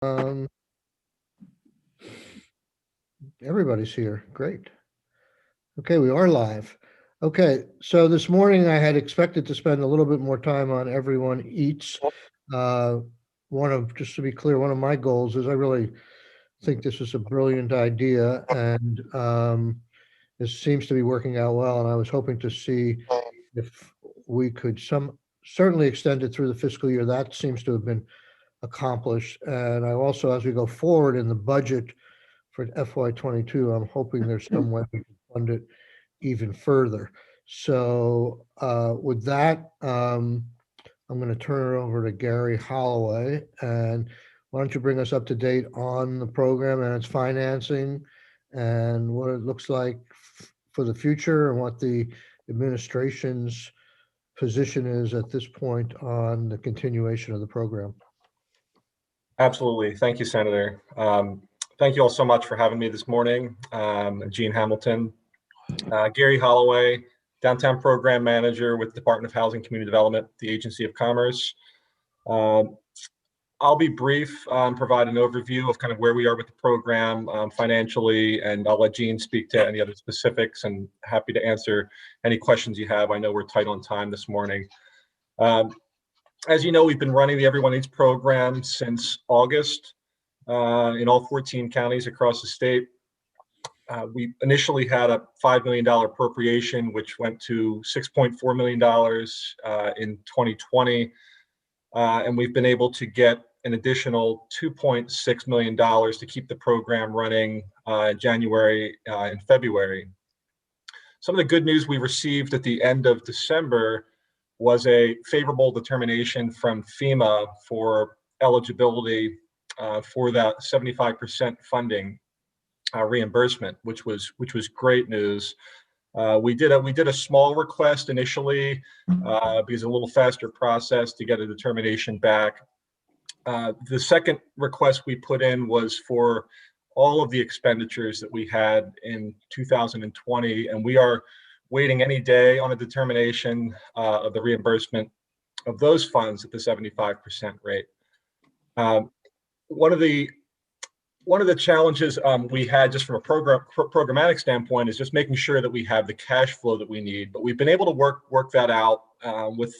Um, Everybody's here. Great. Okay, we are live. Okay, so this morning I had expected to spend a little bit more time on Everyone Eats. Uh, just to be clear, one of my goals is I really think this is a brilliant idea, and it seems to be working out well. And I was hoping to see if we could certainly extend it through the fiscal year. That seems to have been accomplished. And I also, as we go forward in the budget for FY '22, I'm hoping there's some way we can fund it even further. So with that, I'm going to turn it over to Gary Holloway. And why don't you bring us up to date on the program and its financing and what it looks like for the future and what the administration's position is at this point on the continuation of the program. Absolutely. Thank you, Senator. Thank you all so much for having me this morning. Gene Hamilton, Gary Holloway, Downtown Program Manager with the Department of Housing and Community Development, the Agency of Commerce. I'll be brief, provide an overview of kind of where we are with the program financially, and I'll let Gene speak to any other specifics, and happy to answer any questions you have. I know we're tight on time this morning. As you know, we've been running the Everyone Eats program since August in all 14 counties across the state. We initially had a $5 million appropriation, which went to $6.4 million in 2020. And we've been able to get an additional $2.6 million to keep the program running January and February. Some of the good news we received at the end of December was a favorable determination from FEMA for eligibility for that 75% funding reimbursement, which was great news. We did a small request initially because a little faster process to get a determination back. The second request we put in was for all of the expenditures that we had in 2020, and we are waiting any day on a determination of the reimbursement of those funds at the 75% rate. One of the challenges we had just from a programmatic standpoint is just making sure that we have the cash flow that we need. But we've been able to work that out with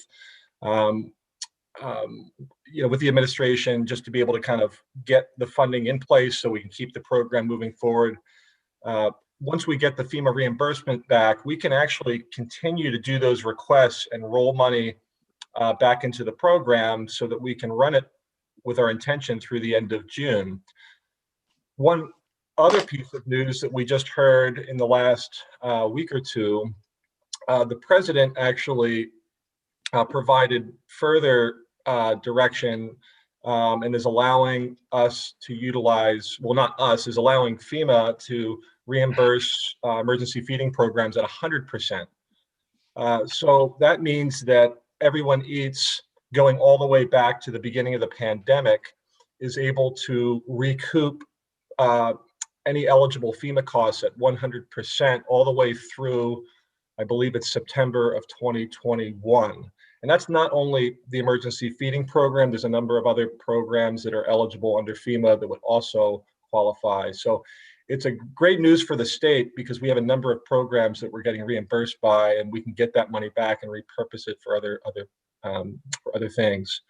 with the administration, just to be able to kind of get the funding in place so we can keep the program moving forward. Once we get the FEMA reimbursement back, we can actually continue to do those requests and roll money back into the program so that we can run it with our intention through the end of June. One other piece of news that we just heard in the last week or two, the president actually provided further direction and is allowing us to utilize, well, not us, is allowing FEMA to reimburse emergency feeding programs at 100%. So that means that Everyone Eats, going all the way back to the beginning of the pandemic, is able to recoup any eligible FEMA costs at 100% all the way through, I believe it's September of 2021. And that's not only the emergency feeding program, there's a number of other programs that are eligible under FEMA that would also qualify. So it's a great news for the state because we have a number of programs that we're getting reimbursed by, and we can get that money back and repurpose it for other things.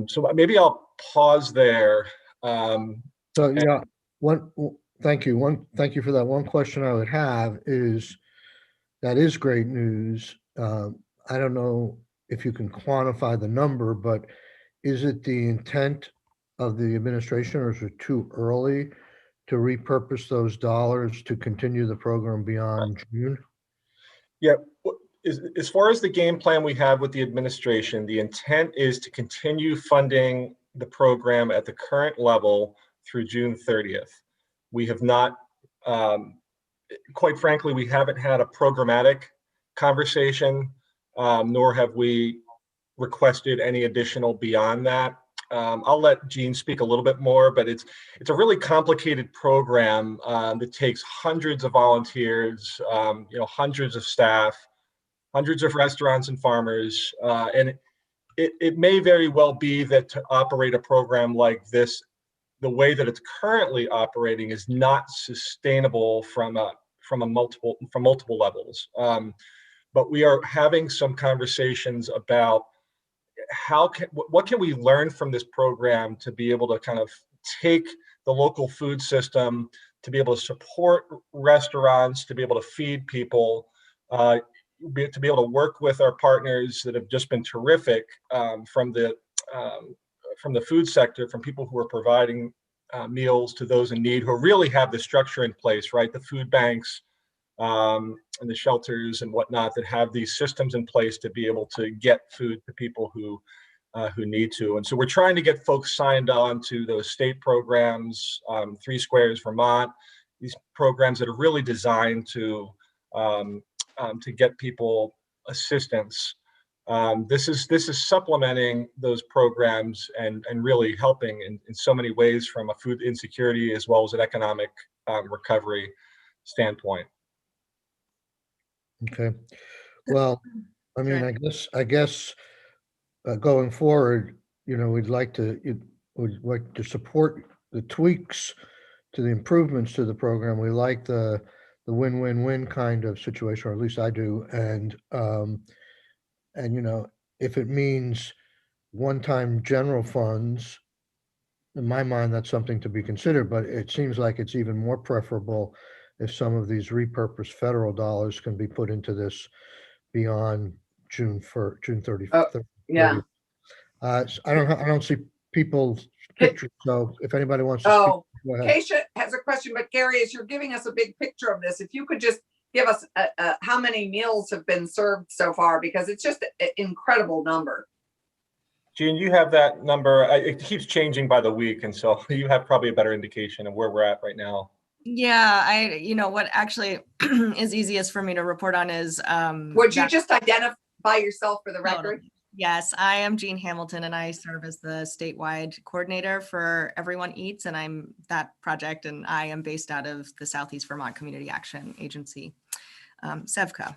So maybe I'll pause there. So yeah, thank you. Thank you for that. One question I would have is, that is great news. I don't know if you can quantify the number, but is it the intent of the administration, or is it too early to repurpose those dollars to continue the program beyond June? Yeah, as far as the game plan we have with the administration, the intent is to continue funding the program at the current level through June 30th. We have not, quite frankly, we haven't had a programmatic conversation, nor have we requested any additional beyond that. I'll let Gene speak a little bit more, but it's a really complicated program that takes hundreds of volunteers, hundreds of staff, hundreds of restaurants and farmers, and it may very well be that to operate a program like this the way that it's currently operating is not sustainable from multiple levels. But we are having some conversations about what can we learn from this program to be able to kind of take the local food system, to be able to support restaurants, to be able to feed people, to be able to work with our partners that have just been terrific, from the food sector, from people who are providing meals to those in need, who really have the structure in place, right? The food banks, and the shelters and whatnot, that have these systems in place to be able to get food to people who need to. And so we're trying to get folks signed on to those state programs, Three Squares Vermont, these programs that are really designed to get people assistance. This is supplementing those programs and really helping in so many ways from a food insecurity as well as an economic recovery standpoint. Okay. Well, I mean, I guess going forward, we'd like to support the tweaks to the improvements to the program. We like the win-win-win kind of situation, or at least I do. And if it means one-time general funds, in my mind, that's something to be considered, but it seems like it's even more preferable if some of these repurposed federal dollars can be put into this beyond June 30th. Yeah. So I don't see people's pictures, so if anybody wants to speak, go ahead. Keisha has a question, but Gary, as you're giving us a big picture of this, if you could just give us how many meals have been served so far, because it's just an incredible number. Jean, you have that number. It keeps changing by the week, and so you have probably a better indication of where we're at right now. Yeah, what actually is easiest for me to report on is would you just identify yourself for the record? Totally. Yes, I am Jean Hamilton, and I serve as the statewide coordinator for Everyone Eats, and I'm that project, and I am based out of the Southeast Vermont Community Action Agency, SEVCA.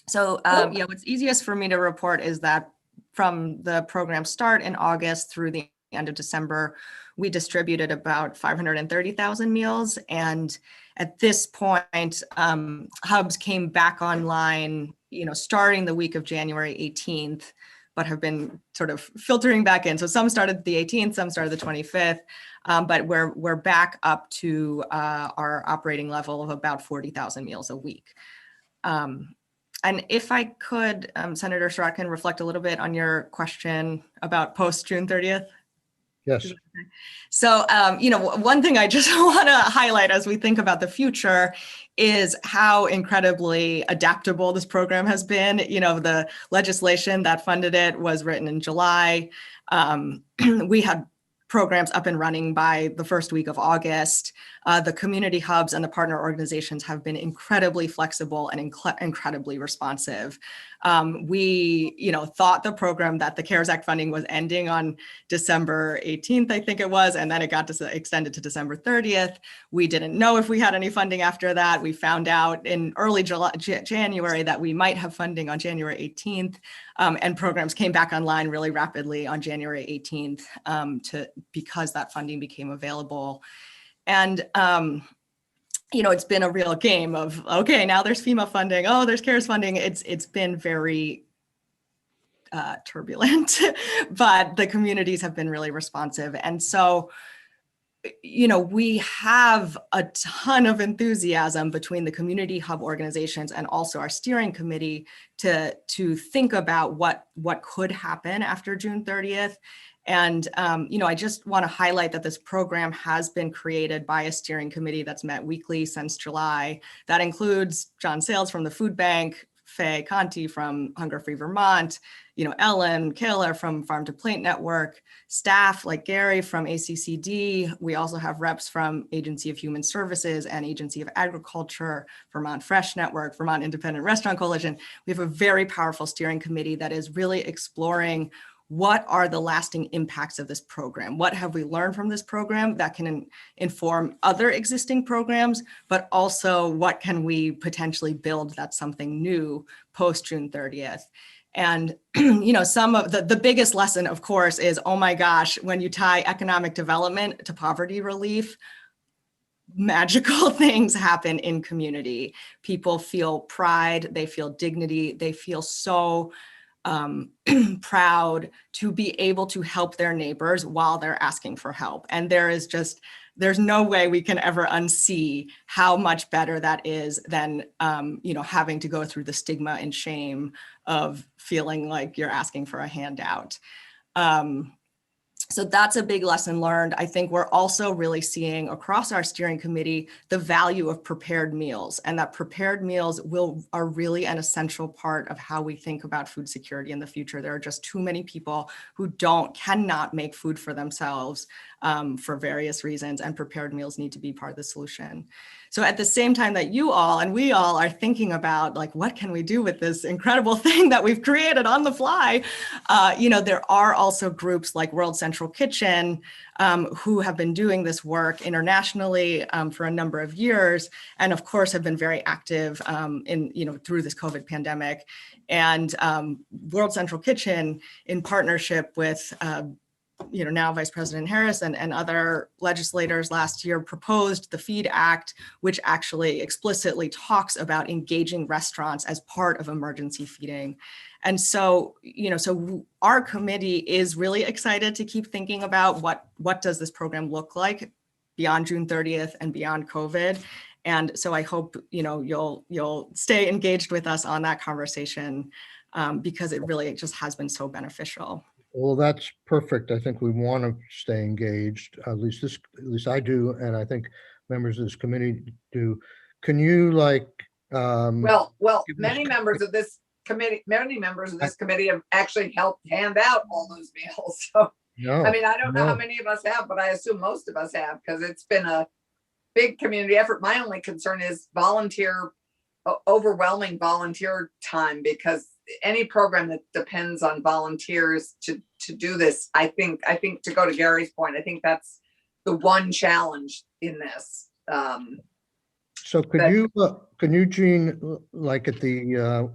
So what's easiest for me to report is that from the program start in August through the end of December, we distributed about 530,000 meals. And at this point, hubs came back online, starting the week of January 18th, but have been sort of filtering back in. So some started the 18th, some started the 25th, but we're back up to our operating level of about 40,000 meals a week. And if I could, Senator Sirotkin, reflect a little bit on your question about post June 30th. Yes. So, one thing I just want to highlight as we think about the future is how incredibly adaptable this program has been. The legislation that funded it was written in July. We had programs up and running by the first week of August. The community hubs and the partner organizations have been incredibly flexible and incredibly responsive. We, thought the program that the CARES Act funding was ending on December 18th, I think it was, and then it got extended to December 30th. We didn't know if we had any funding after that. We found out in early January that we might have funding on January 18th, and programs came back online really rapidly on January 18th because that funding became available. And it's been a real game of, okay, now there's FEMA funding. Oh, there's CARES funding. It's been very turbulent, but the communities have been really responsive. And so, we have a ton of enthusiasm between the community hub organizations and also our steering committee to think about what could happen after June 30th. And, I just want to highlight that this program has been created by a steering committee that's met weekly since July. That includes John Sales from the Food Bank, Faye Conti from Hunger Free Vermont, Ellen Kaler from Farm to Plate Network, staff like Gary from ACCD. We also have reps from Agency of Human Services and Agency of Agriculture, Vermont Fresh Network, Vermont Independent Restaurant Coalition. We have a very powerful steering committee that is really exploring what are the lasting impacts of this program? What have we learned from this program that can inform other existing programs, but also what can we potentially build that's something new post June 30th? And, some of the biggest lesson, of course, is, oh my gosh, when you tie economic development to poverty relief, magical things happen in community. People feel pride, they feel dignity, they feel so proud to be able to help their neighbors while they're asking for help. And there's no way we can ever unsee how much better that is than, having to go through the stigma and shame of feeling like you're asking for a handout. So that's a big lesson learned. I think we're also really seeing across our steering committee the value of prepared meals, and that prepared meals are really an essential part of how we think about food security in the future. There are just too many people who cannot make food for themselves for various reasons, and prepared meals need to be part of the solution. So at the same time that you all and we all are thinking about, like, what can we do with this incredible thing that we've created on the fly? There are also groups like World Central Kitchen who have been doing this work internationally for a number of years, and of course have been very active through this COVID pandemic. And World Central Kitchen, in partnership with now Vice President Harris and other legislators last year, proposed the FEED Act, which actually explicitly talks about engaging restaurants as part of emergency feeding. And so, so our committee is really excited to keep thinking about what does this program look like beyond June 30th and beyond COVID. And so I hope, you'll stay engaged with us on that conversation because it really just has been so beneficial. Well, that's perfect. I think we want to stay engaged. At least I do, and I think members of this committee do. Can you Well, give us- many members of this committee have actually helped hand out all those meals. So, No, I mean, I don't know how no. many of us have, but I assume most of us have, because it's been a big community effort. My only concern is overwhelming volunteer time, because any program that depends on volunteers to do this, I think to go to Gary's point, I think that's the one challenge in this. So can you, Jean, like at the,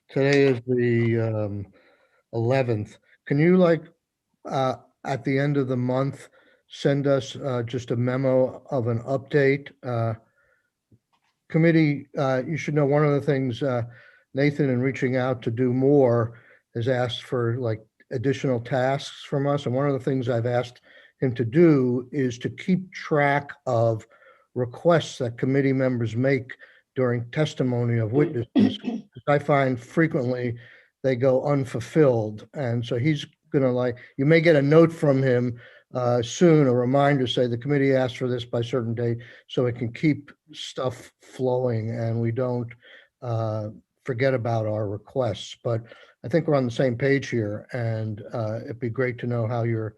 today is the 11th, can you at the end of the month, send us just a memo of an update? Committee, you should know one of the things Nathan, in reaching out to do more, has asked for additional tasks from us. And one of the things I've asked him to do is to keep track of requests that committee members make during testimony of witnesses. I find frequently they go unfulfilled. And so he's gonna you may get a note from him soon, a reminder, say the committee asked for this by certain date, so it can keep stuff flowing and we don't forget about our requests. But I think we're on the same page here, and it'd be great to know how your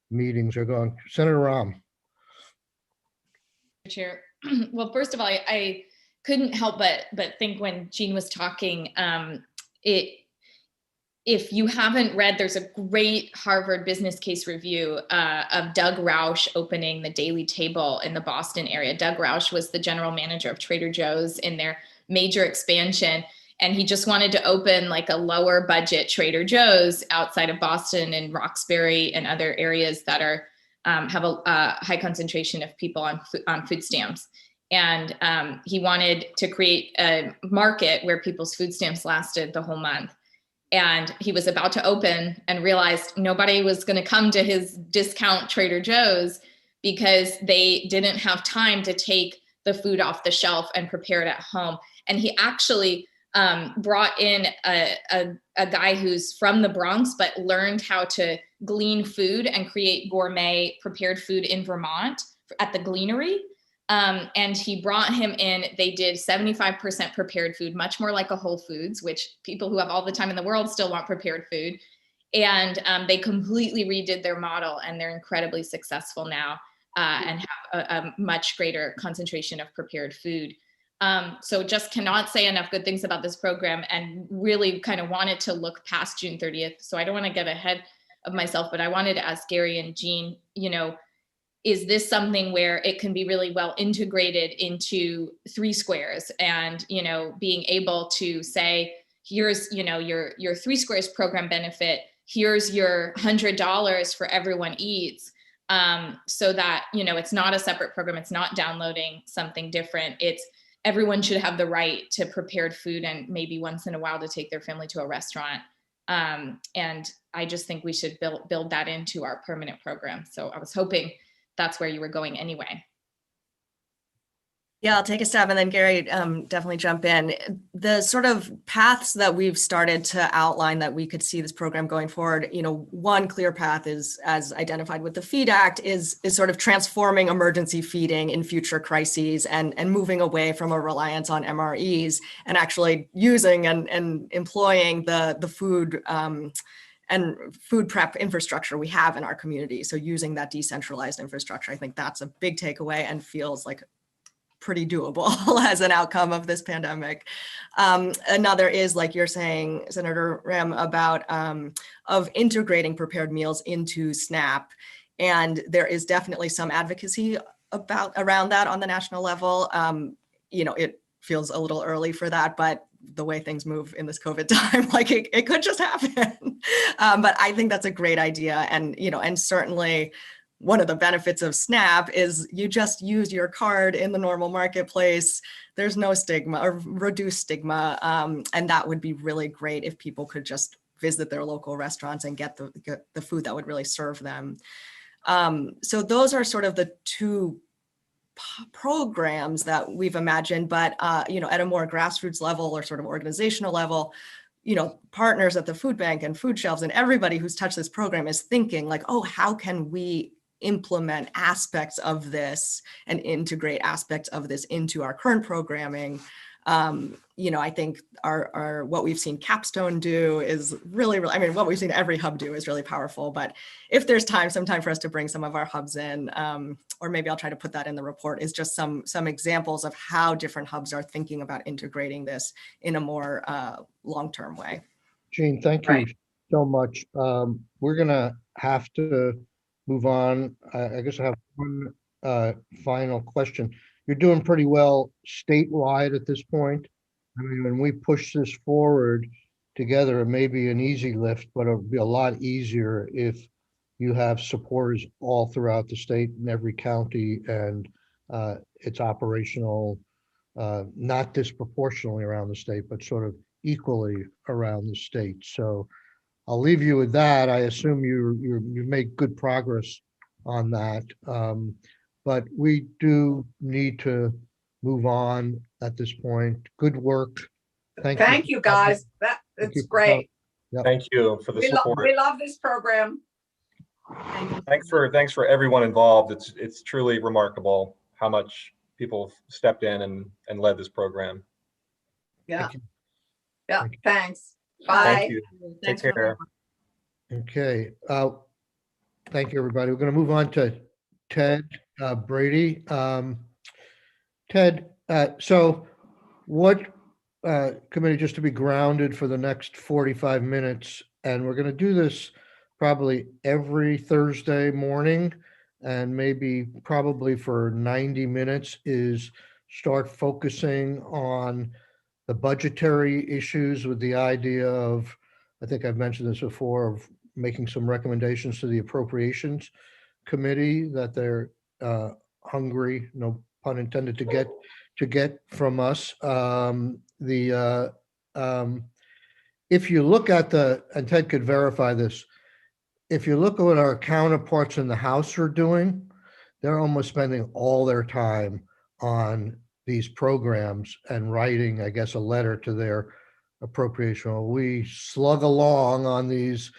meetings are going. Senator Rahm. Chair. Well, first of all, I couldn't help but think when Jean was talking, if you haven't read, there's a great Harvard business case review of Doug Roush opening the Daily Table in the Boston area. Doug Roush was the general manager of Trader Joe's in their major expansion. And he just wanted to open a lower budget Trader Joe's outside of Boston and Roxbury and other areas that have a high concentration of people on food stamps. And he wanted to create a market where people's food stamps lasted the whole month. And he was about to open and realized nobody was going to come to his discount Trader Joe's because they didn't have time to take the food off the shelf and prepare it at home. And he actually brought in a guy who's from the Bronx, but learned how to glean food and create gourmet prepared food in Vermont at the Gleanery. And he brought him in. They did 75% prepared food, much more like a Whole Foods, which people who have all the time in the world still want prepared food. And they completely redid their model, and they're incredibly successful now and have a much greater concentration of prepared food. So just cannot say enough good things about this program, and really kind of wanted to look past June 30th. So I don't want to get ahead of myself, but I wanted to ask Gary and Jean, is this something where it can be really well integrated into 3 squares and, being able to say, here's, your 3 Squares program benefit, here's your $100 for everyone eats. So that, it's not a separate program. It's not downloading something different. It's everyone should have the right to prepared food and maybe once in a while to take their family to a restaurant. And I just think we should build that into our permanent program. So I was hoping that's where you were going anyway. Yeah, I'll take a stab and then Gary, definitely jump in. The sort of paths that we've started to outline that we could see this program going forward, one clear path is, as identified with the FEED Act, is sort of transforming emergency feeding in future crises and moving away from a reliance on MREs and actually using and employing the food and food prep infrastructure we have in our community. So using that decentralized infrastructure, I think that's a big takeaway and feels like pretty doable as an outcome of this pandemic. Another is, like you're saying, Senator Ram, about of integrating prepared meals into SNAP. And there is definitely some advocacy around that on the national level. It feels a little early for that, but the way things move in this COVID time, like it could just happen. But I think that's a great idea. And certainly, one of the benefits of SNAP is you just use your card in the normal marketplace. There's no stigma or reduced stigma. And that would be really great if people could just visit their local restaurants and get the food that would really serve them. So those are sort of the two programs that we've imagined, but at a more grassroots level or sort of organizational level, partners at the food bank and food shelves and everybody who's touched this program is thinking like, oh, how can we implement aspects of this and integrate aspects of this into our current programming? I think our what we've seen Capstone do is really, what we've seen every hub do is really powerful. But if there's some time for us to bring some of our hubs in, or maybe I'll try to put that in the report, is just some examples of how different hubs are thinking about integrating this in a more long-term way. Jean, thank you so much. We're gonna have to move on. I guess I have one final question. You're doing pretty well statewide at this point. I mean, when we push this forward together, it may be an easy lift, but it'll be a lot easier if you have supporters all throughout the state in every county, and it's operational, not disproportionately around the state, but sort of equally around the state. So I'll leave you with that. I assume you made good progress on that. But we do need to move on at this point. Good work. Thank you, guys. It's great. Thank you for the support. We love this program. Thanks for everyone involved. It's truly remarkable how much people stepped in and led this program. Yeah. Thank you. Thanks. Bye. Thank you. Take care. Okay. Thank you, everybody. We're going to move on to Ted Brady. Ted, so what committee, just to be grounded for the next 45 minutes, and we're going to do this probably every Thursday morning, and probably for 90 minutes, is start focusing on the budgetary issues with the idea of, I think I've mentioned this before, of making some recommendations to the Appropriations Committee that they're hungry, no pun intended, to get from us. If you look at and Ted could verify this, if you look at what our counterparts in the House are doing, they're almost spending all their time on these programs and writing, I guess, a letter to their appropriation. We slug along on these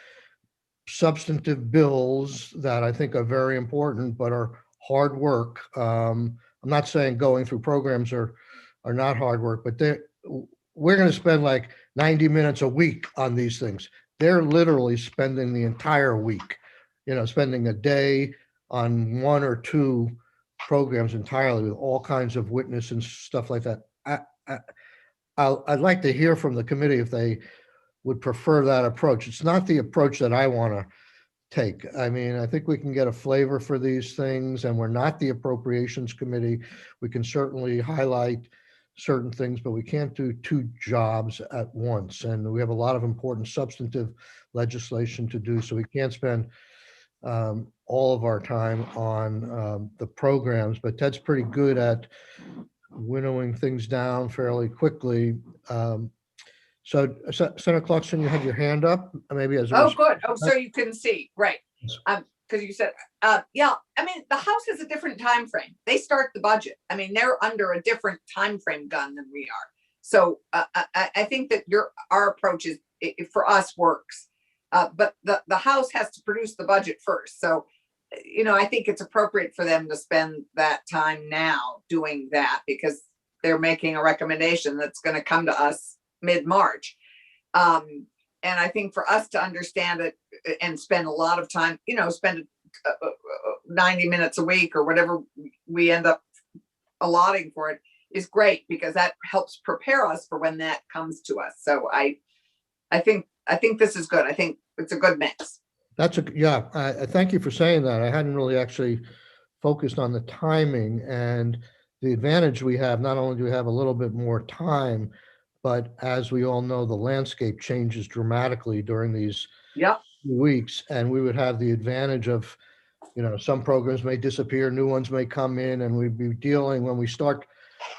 substantive bills that I think are very important, but are hard work. I'm not saying going through programs are not hard work, but we're going to spend like 90 minutes a week on these things. They're literally spending the entire week, spending a day on one or two programs entirely with all kinds of witness and stuff like that. I'd like to hear from the committee if they would prefer that approach. It's not the approach that I want to take. I mean, I think we can get a flavor for these things, and we're not the Appropriations Committee. We can certainly highlight certain things, but we can't do two jobs at once. And we have a lot of important substantive legislation to do, so we can't spend all of our time on the programs. But Ted's pretty good at winnowing things down fairly quickly. So Senator Clarkson, you had your hand up, maybe as a Oh, good. Oh, so you can see, right. Because you said, yeah, I mean, the House has a different time frame. They start the budget. I mean, they're under a different time frame gun than we are. So I think that our approach is, for us, works. But the House has to produce the budget first. So, I think it's appropriate for them to spend that time now doing that, because they're making a recommendation that's going to come to us mid-March. And I think for us to understand it and spend a lot of time, spend 90 minutes a week or whatever we end up allotting for it is great, because that helps prepare us for when that comes to us. So I think this is good. I think it's a good mix. Yeah, I thank you for saying that. I hadn't really actually focused on the timing and the advantage we have. Not only do we have a little bit more time, but as we all know, the landscape changes dramatically during these weeks, and we would have the advantage of, some programs may disappear, new ones may come in, and we'd be dealing, when we start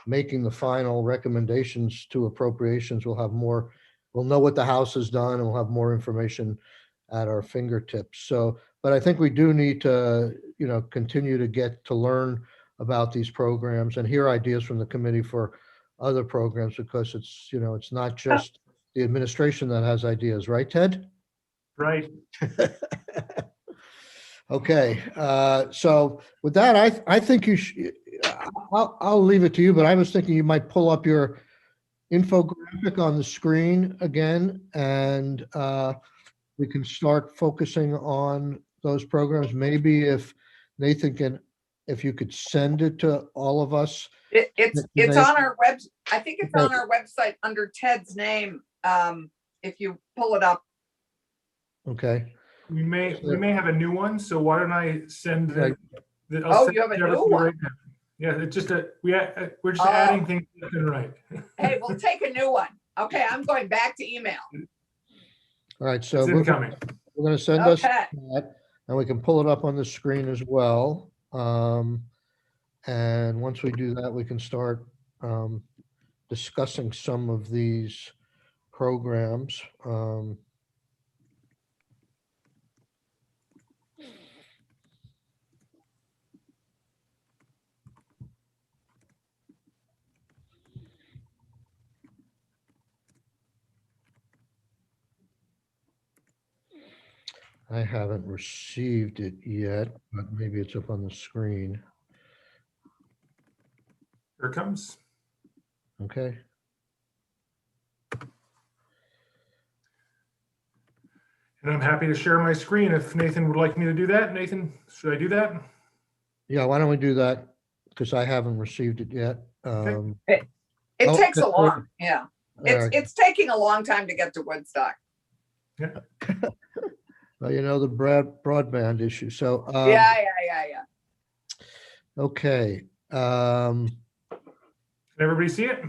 making the final recommendations to appropriations, we'll know what the House has done, and we'll have more information at our fingertips. So, but I think we do need to, continue to get to learn about these programs and hear ideas from the committee for other programs, because it's not just the administration that has ideas, right, Ted? Right. Okay, so with that, I think you should, I'll leave it to you, but I was thinking you might pull up your infographic on the screen again, and we can start focusing on those programs. Maybe if Nathan if you could send it to all of us. It's on our web. I think it's on our website under Ted's name. If you pull it up. Okay. We may have a new one, so why don't I send you have a new one? Right now. Yeah, it's just we're just adding things left and right. Hey, we'll take a new one. Okay, I'm going back to email. All right, so It's incoming. we're going to send us that, and we can pull it up on the screen as well. And once we do that, we can start discussing some of these programs. I haven't received it yet, but maybe it's up on the screen. Here it comes. Okay. And I'm happy to share my screen if Nathan would like me to do that. Nathan, should I do that? Yeah, why don't we do that? Because I haven't received it yet. It Oh, takes a okay. long, yeah. All It's taking a long time to get to Woodstock. Well, the broadband issue. So, Yeah. okay. Can everybody see it?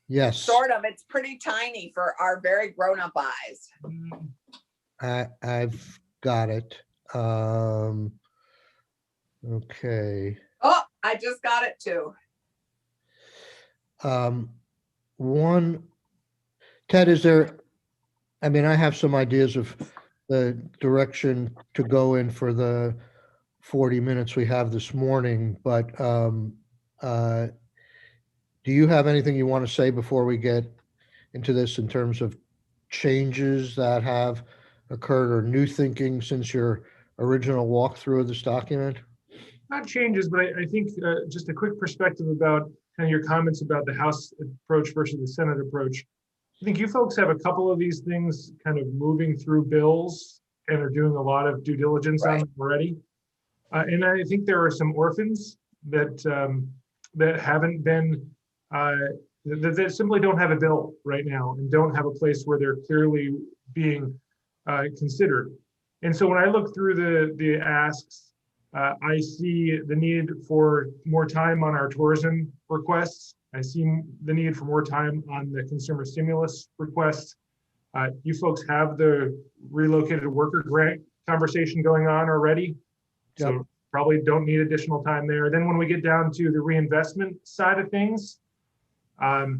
Yes, Sort of. It's pretty tiny for our very grown-up eyes. I've got it. Okay. Oh, I just got it too. Ted, I have some ideas of the direction to go in for the 40 minutes we have this morning, but do you have anything you want to say before we get into this in terms of changes that have occurred or new thinking since your original walkthrough of this document? Not changes, but I think just a quick perspective about kind of your comments about the House approach versus the Senate approach. I think you folks have a couple of these things kind of moving through bills and are doing a lot of due diligence on them already. And I think there are some orphans that haven't been, that simply don't have a bill right now and don't have a place where they're clearly being considered. And so when I look through the asks, I see the need for more time on our tourism requests. I see the need for more time on the consumer stimulus request. You folks have the relocated worker grant conversation going on already. So Yep. probably don't need additional time there. Then when we get down to the reinvestment side of things, the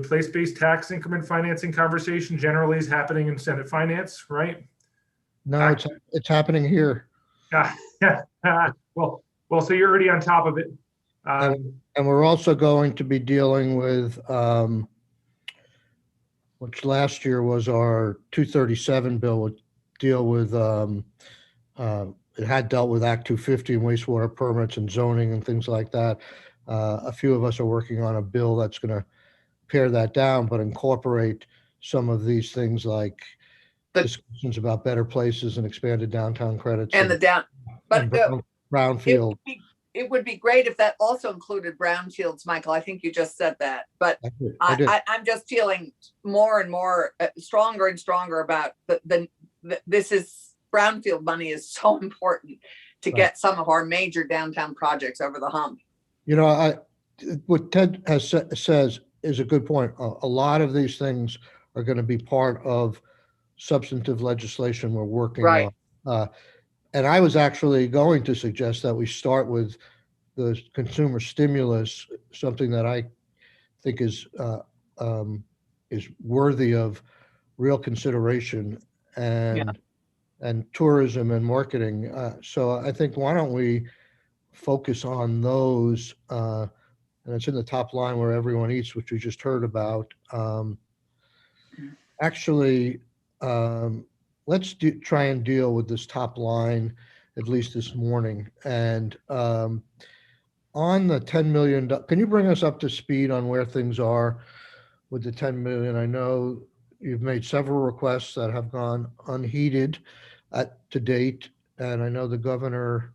place-based tax increment financing conversation generally is happening in Senate Finance, right? No, it's happening here. Yeah. Well, so you're already on top of it. And we're also going to be dealing with, which last year was our 237 bill, would deal with, it had dealt with Act 250 and wastewater permits and zoning and things like that. A few of us are working on a bill that's going to pare that down, but incorporate some of these things like The- discussions about better places and expanded downtown credits. And the down, and but brownfield. it would be great if that also included brownfields, Michael. I think you just said that, but I did. I'm just feeling more and more stronger and stronger about this is brownfield money is so important to Right. get some of our major downtown projects over the hump. What Ted says is a good point. A lot of these things are going to be part of substantive legislation we're working Right. on. And I was actually going to suggest that we start with the consumer stimulus, something that I think is worthy of real consideration and tourism and marketing. So I think why don't we focus on those? And it's in the top line where everyone eats, which we just heard about. Actually, let's try and deal with this top line, at least this morning. And on the 10 million, can you bring us up to speed on where things are with the 10 million? I know you've made several requests that have gone unheeded to date. And I know the governor,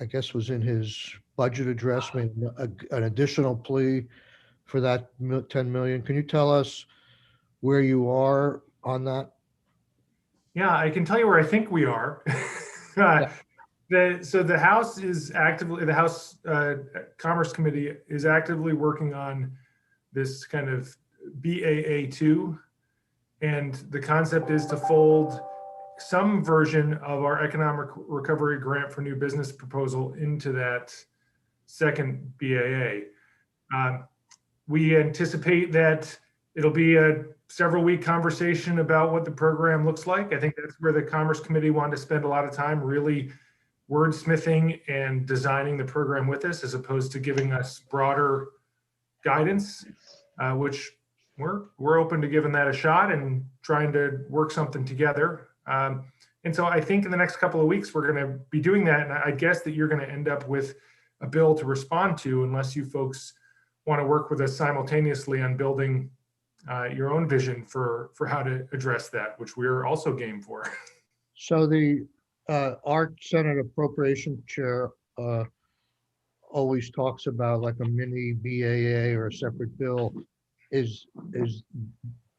I guess, was in his budget address, made an additional plea for that 10 million. Can you tell us where you are on that? Yeah, I can tell you where I think we are. So the House is actively, the House Commerce Committee is actively working on this kind of BAA2. And the concept is to fold some version of our economic recovery grant for new business proposal into that second BAA. We anticipate that it'll be a several week conversation about what the program looks like. I think that's where the Commerce Committee wanted to spend a lot of time really wordsmithing and designing the program with us, as opposed to giving us broader guidance, which we're open to giving that a shot and trying to work something together. And so I think in the next couple of weeks, we're going to be doing that. And I guess that you're going to end up with a bill to respond to, unless you folks want to work with us simultaneously on building your own vision for how to address that, which we're also game for. So the our Senate Appropriation Chair always talks about like a mini BAA or a separate bill. Is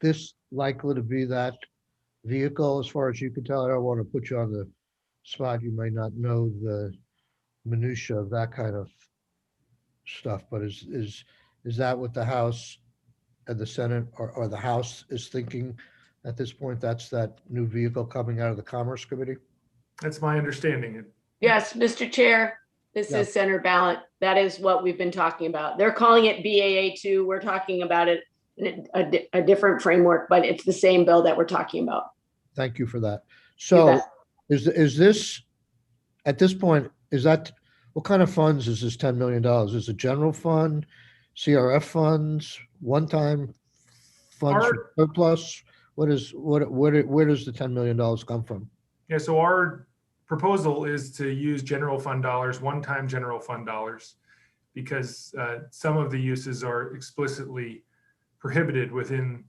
this likely to be that vehicle, as far as you can tell? I don't want to put you on the spot. You may not know the minutia of that kind of stuff, but is that what the House and the Senate or the House is thinking at this point? That's that new vehicle coming out of the Commerce Committee? That's my understanding. Yes, Mr. Chair, this Yeah. is Senator Ballant. That is what we've been talking about. They're calling it BAA2. We're talking about it in a different framework, but it's the same bill that we're talking about. Thank you for that. You So bet. is this, at this point, is that, what kind of funds is this $10 million? Is it general fund, CRF funds, one-time funds for surplus? Where does the $10 million come from? Yeah, so our proposal is to use general fund dollars, one-time general fund dollars, because some of the uses are explicitly prohibited within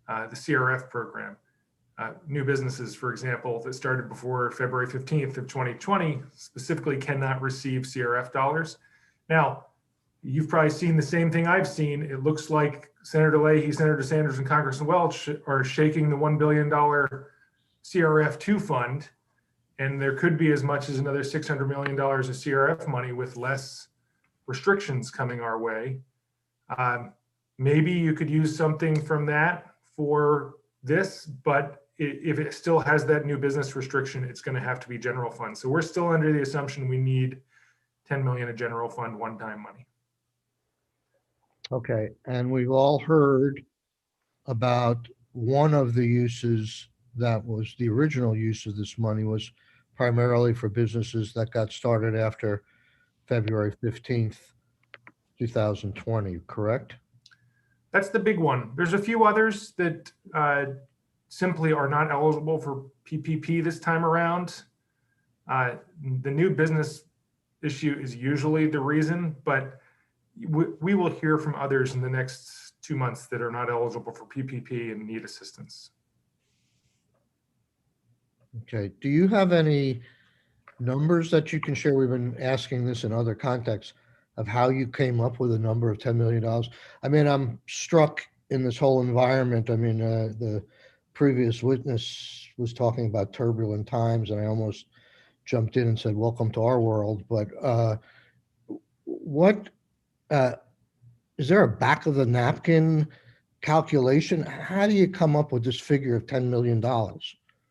the CRF program. New businesses, for example, that started before February 15th of 2020 specifically cannot receive CRF dollars. Now, you've probably seen the same thing I've seen. It looks like Senator Leahy, Senator Sanders, and Congressman Welch are shaking the $1 billion CRF2 fund, and there could be as much as another $600 million of CRF money with less restrictions coming our way. Maybe you could use something from that for this, but if it still has that new business restriction, it's going to have to be general fund. So we're still under the assumption we need 10 million of general fund one-time money. Okay, and we've all heard about one of the uses that was the original use of this money was primarily for businesses that got started after February 15th, 2020, correct? That's the big one. There's a few others that simply are not eligible for PPP this time around. The new business issue is usually the reason, but we will hear from others in the next 2 months that are not eligible for PPP and need assistance. Okay, do you have any numbers that you can share? We've been asking this in other contexts of how you came up with a number of $10 million. I mean, I'm struck in this whole environment. I mean, the previous witness was talking about turbulent times, and I almost jumped in and said, welcome to our world. But what is there a back of the napkin calculation? How do you come up with this figure of $10 million?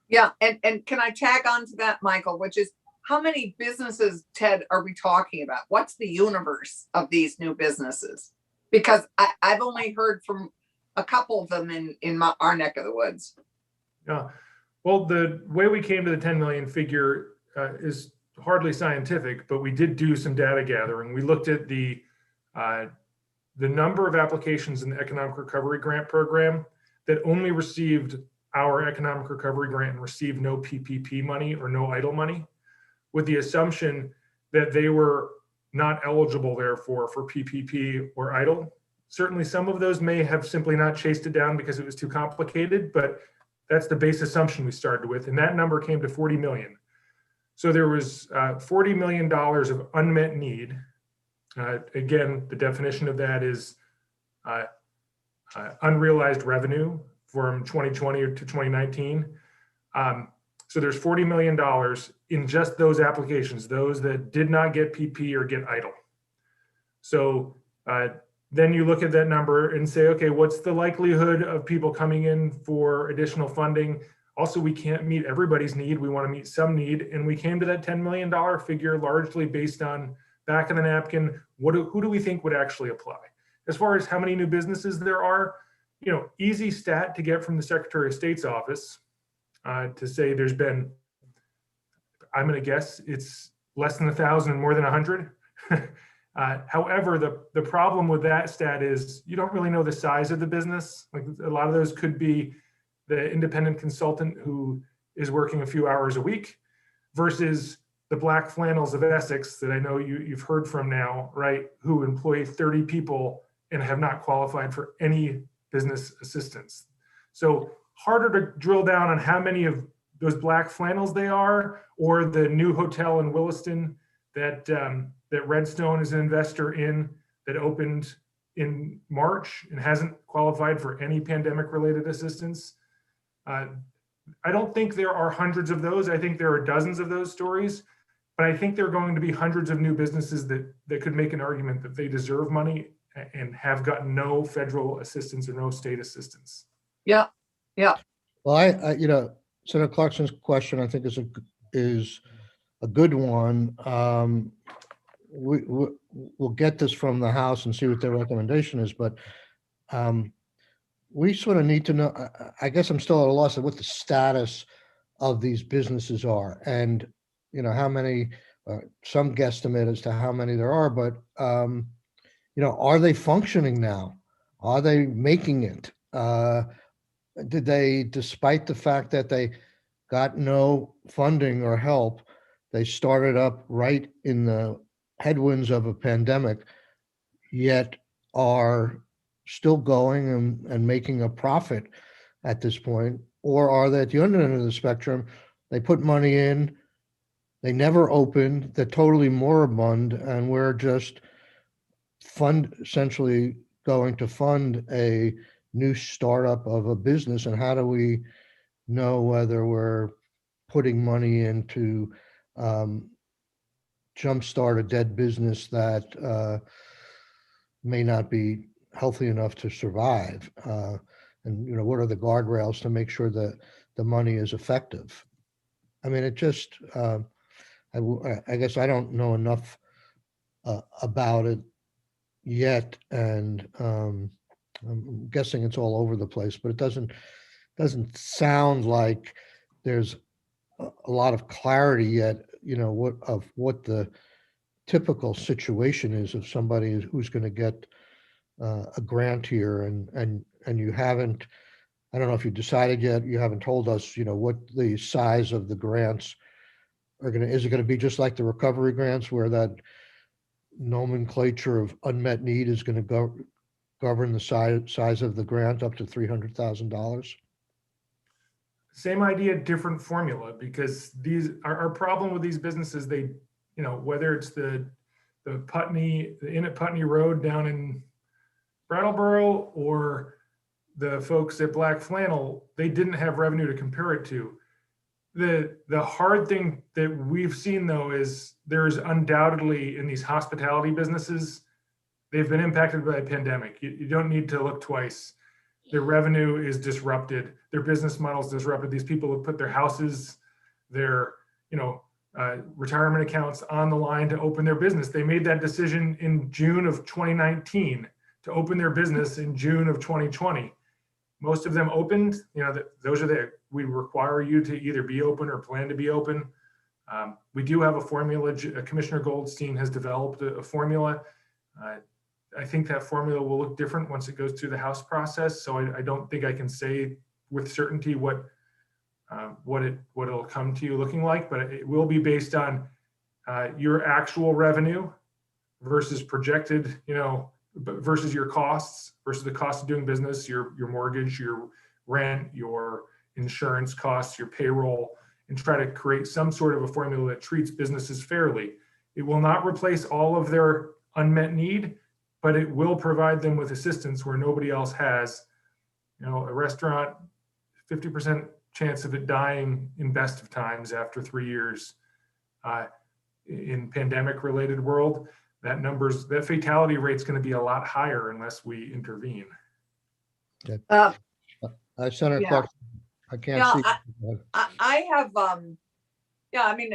Yeah, and can I tag on to that, Michael, which is how many businesses, Ted, are we talking about? What's the universe of these new businesses? Because I've only heard from a couple of them in our neck of the woods. Yeah, well, the way we came to the 10 million figure is hardly scientific, but we did do some data gathering. We looked at the number of applications in the Economic Recovery Grant Program that only received our Economic Recovery Grant and received no PPP money or no EIDL money, with the assumption that they were not eligible, therefore, for PPP or EIDL. Certainly, some of those may have simply not chased it down because it was too complicated, but that's the base assumption we started with, and that number came to 40 million. So there was $40 million of unmet need. Again, the definition of that is unrealized revenue from 2020 to 2019. So there's $40 million in just those applications, those that did not get PP or get EIDL. So then you look at that number and say, okay, what's the likelihood of people coming in for additional funding? Also, we can't meet everybody's need. We want to meet some need. And we came to that $10 million figure largely based on back of the napkin, who do we think would actually apply? As far as how many new businesses there are, easy stat to get from the Secretary of State's office to say there's been, I'm going to guess it's less than 1,000 and more than 100. However, the problem with that stat is you don't really know the size of the business. Like a lot of those could be the independent consultant who is working a few hours a week versus the Black Flannels of Essex that I know you've heard from now, right? Who employ 30 people and have not qualified for any business assistance. So harder to drill down on how many of those Black Flannels they are, or the new hotel in Williston that Redstone is an investor in that opened in March and hasn't qualified for any pandemic related assistance. I don't think there are hundreds of those. I think there are dozens of those stories, but I think there are going to be hundreds of new businesses that could make an argument that they deserve money and have gotten no federal assistance or no state assistance. Yeah, yeah. Well, I Senator Clarkson's question, I think, is a good one. We'll get this from the House and see what their recommendation is, but we sort of need to know. I guess I'm still at a loss of what the status of these businesses are, and how many. Some guesstimate as to how many there are, but are they functioning now? Are they making it? Did they, despite the fact that they got no funding or help, they started up right in the headwinds of a pandemic, yet are still going and making a profit at this point? Or are they at the other end of the spectrum? They put money in, they never opened, they're totally moribund, and we're just essentially going to fund a new startup of a business. And how do we know whether we're putting money into jumpstart a dead business that may not be healthy enough to survive? And, what are the guardrails to make sure that the money is effective? I mean, it just, I guess I don't know enough about it yet, and I'm guessing it's all over the place, but it doesn't sound like there's a lot of clarity yet, what the typical situation is of somebody who's going to get a grant here, and you haven't, I don't know if you decided yet, you haven't told us, what the size of the grants is it going to be just like the recovery grants where that nomenclature of unmet need is going to govern the size of the grant up to $300,000? Same idea, different formula, because our problem with these businesses, they, whether it's the Inn at Putney Road down in Brattleboro or the folks at Black Flannel, they didn't have revenue to compare it to. The hard thing that we've seen though is there's undoubtedly in these hospitality businesses, they've been impacted by the pandemic. You don't need to look twice. Their revenue is disrupted. Their business model is disrupted. These people have put their houses, their retirement accounts on the line to open their business. They made that decision in June of 2019 to open their business in June of 2020. Most of them opened. Those are we require you to either be open or plan to be open. We do have a formula. Commissioner Goldstein has developed a formula. I think that formula will look different once it goes through the House process. So I don't think I can say with certainty what it'll come to you looking like, but it will be based on your actual revenue versus projected, versus your costs, versus the cost of doing business, your mortgage, your rent, your insurance costs, your payroll, and try to create some sort of a formula that treats businesses fairly. It will not replace all of their unmet need, but it will provide them with assistance where nobody else has. A restaurant, 50% chance of it dying in best of times after 3 years. In pandemic related world, that fatality rate is going to be a lot higher unless we intervene. Senator Yeah. Clark, I can't see. I have, I mean,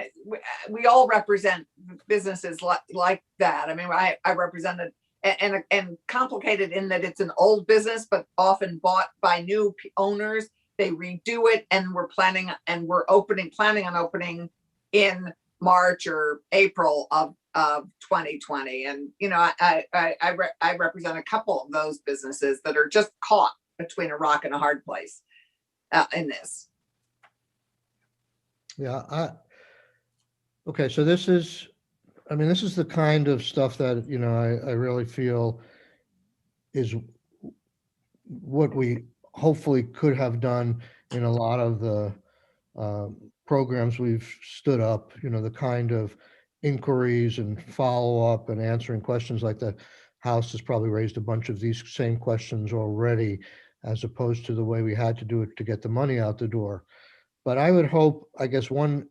we all represent businesses like that. I mean, I represented and complicated in that it's an old business, but often bought by new owners. They redo it, and we're planning on opening in March or April of 2020. And I represent a couple of those businesses that are just caught between a rock and a hard place in this. Yeah. Okay. So this is the kind of stuff that, I really feel is what we hopefully could have done in a lot of the programs we've stood up, the kind of inquiries and follow-up and answering questions. Like the House has probably raised a bunch of these same questions already, as opposed to the way we had to do it to get the money out the door. But I would hope, I guess one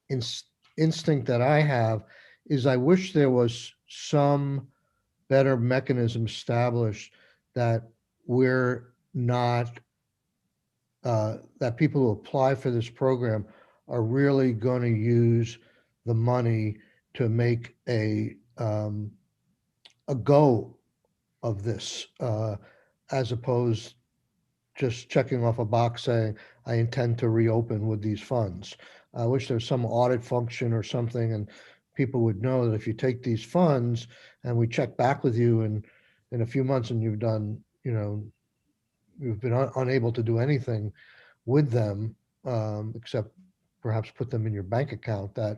instinct that I have is I wish there was some better mechanism established that we're not, that people who apply for this program are really going to use the money to make a go of this, as opposed just checking off a box saying, I intend to reopen with these funds. I wish there's some audit function or something, and people would know that if you take these funds and we check back with you in a few months and you've done, you've been unable to do anything with them, except perhaps put them in your bank account, that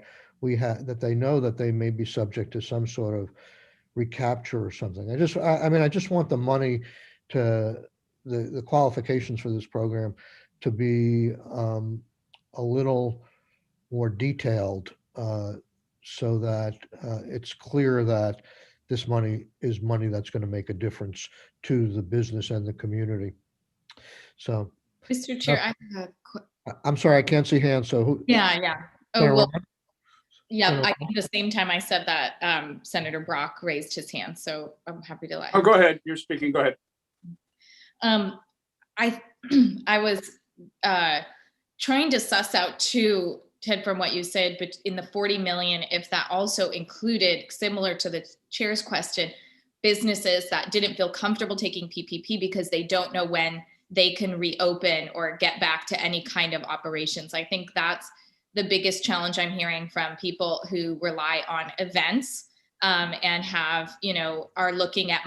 they know that they may be subject to some sort of recapture or something. I just want the money to, the qualifications for this program to be a little more detailed, so that it's clear that this money is money that's going to make a difference to the business and the community. So, Mr. Chair, I have I'm sorry, I can't see hands. So yeah. Oh, Senator well, Rowan? Yeah, Senator I think the same time I said that, Senator Brock raised his hand, so I'm happy to let Oh, him. go ahead. You're speaking. Go ahead. I I was trying to suss out too, Ted, from what you said, but in the 40 million, if that also included, similar to the chair's question, businesses that didn't feel comfortable taking PPP because they don't know when they can reopen or get back to any kind of operations. I think that's the biggest challenge I'm hearing from people who rely on events and have, are looking at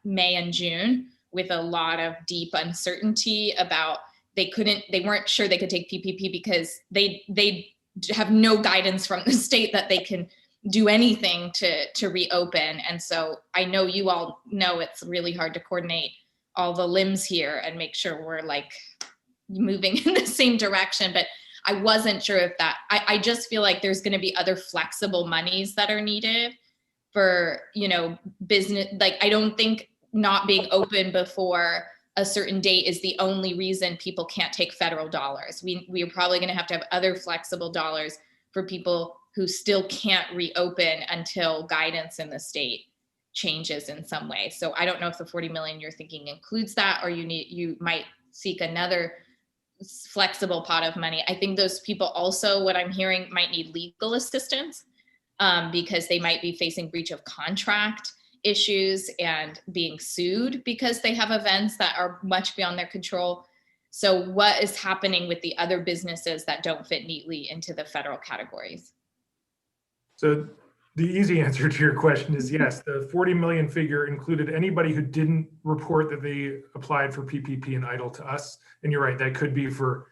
May and June with a lot of deep uncertainty about they weren't sure they could take PPP because they have no guidance from the state that they can do anything to reopen. And so I know you all know it's really hard to coordinate all the limbs here and make sure we're like moving in the same direction. But I wasn't sure if I just feel like there's going to be other flexible monies that are needed for, business. Like, I don't think not being open before a certain date is the only reason people can't take federal dollars. We are probably going to have other flexible dollars for people who still can't reopen until guidance in the state changes in some way. So I don't know if the 40 million you're thinking includes that, or you might seek another flexible pot of money. I think those people also, what I'm hearing, might need legal assistance because they might be facing breach of contract issues and being sued because they have events that are much beyond their control. So what is happening with the other businesses that don't fit neatly into the federal categories? So the easy answer to your question is yes, the 40 million figure included anybody who didn't report that they applied for PPP and EIDL to us. And you're right, that could be for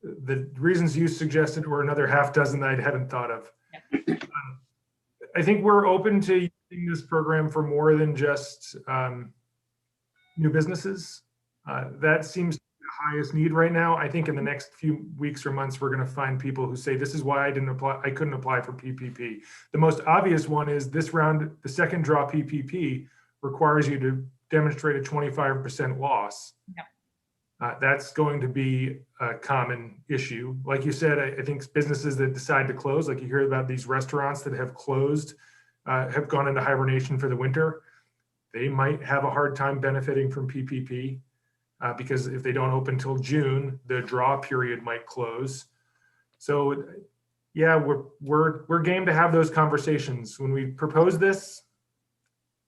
the reasons you suggested or another half dozen that I hadn't thought of. Yeah. I think we're open to using this program for more than just new businesses. That seems the highest need right now. I think in the next few weeks or months, we're going to find people who say, this is why I couldn't apply for PPP. The most obvious one is this round, the second draw PPP requires you to demonstrate a 25% loss. Yeah. That's going to be a common issue. Like you said, I think businesses that decide to close, like you hear about these restaurants that have closed, have gone into hibernation for the winter, they might have a hard time benefiting from PPP because if they don't open till June, the draw period might close. So yeah, we're game to have those conversations. When we proposed this,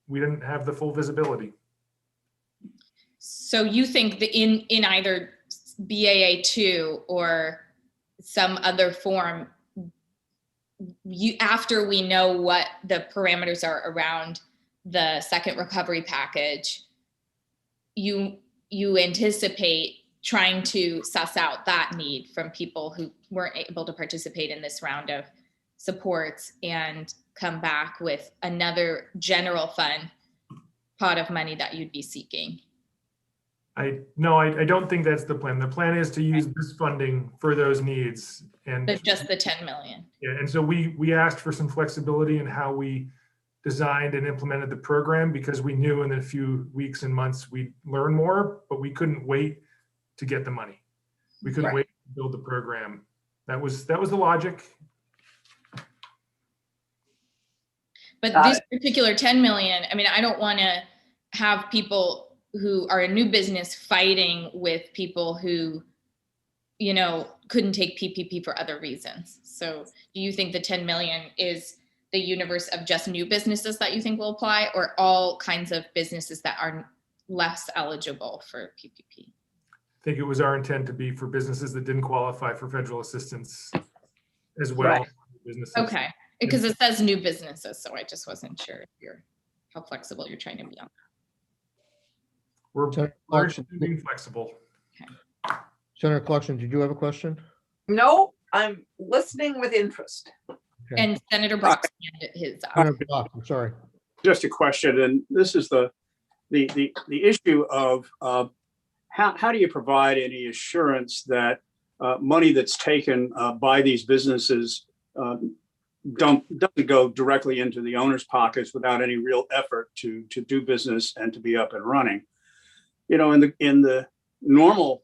we didn't have the full visibility. So you think that in either BAA2 or some other form, after we know what the parameters are around the second recovery package, you anticipate trying to suss out that need from people who weren't able to participate in this round of supports and come back with another general fund pot of money that you'd be seeking? No, I don't think that's the plan. The plan is to use this funding for those needs. And Just the 10 million. yeah, and so we asked for some flexibility in how we designed and implemented the program because we knew in a few weeks and months we'd learn more, but we couldn't wait to get the money. We couldn't wait to build the program. That was the logic. But this particular 10 million, I mean, I don't want to have people who are a new business fighting with people who, couldn't take PPP for other reasons. So do you think the 10 million is the universe of just new businesses that you think will apply, or all kinds of businesses that are less eligible for PPP? I think it was our intent to be for businesses that didn't qualify for federal assistance as well. Right. Businesses. Okay, because it says new businesses, so I just wasn't sure how flexible you're trying to be on that. We're Senator largely Clarkson, being flexible. Senator Clarkson, did you have a question? No, I'm listening with interest. Okay. And Senator Brock handed his up. Senator Block, I'm sorry. Just a question, and this is the issue of how do you provide any assurance that money that's taken by these businesses doesn't go directly into the owner's pockets without any real effort to do business and to be up and running. In the normal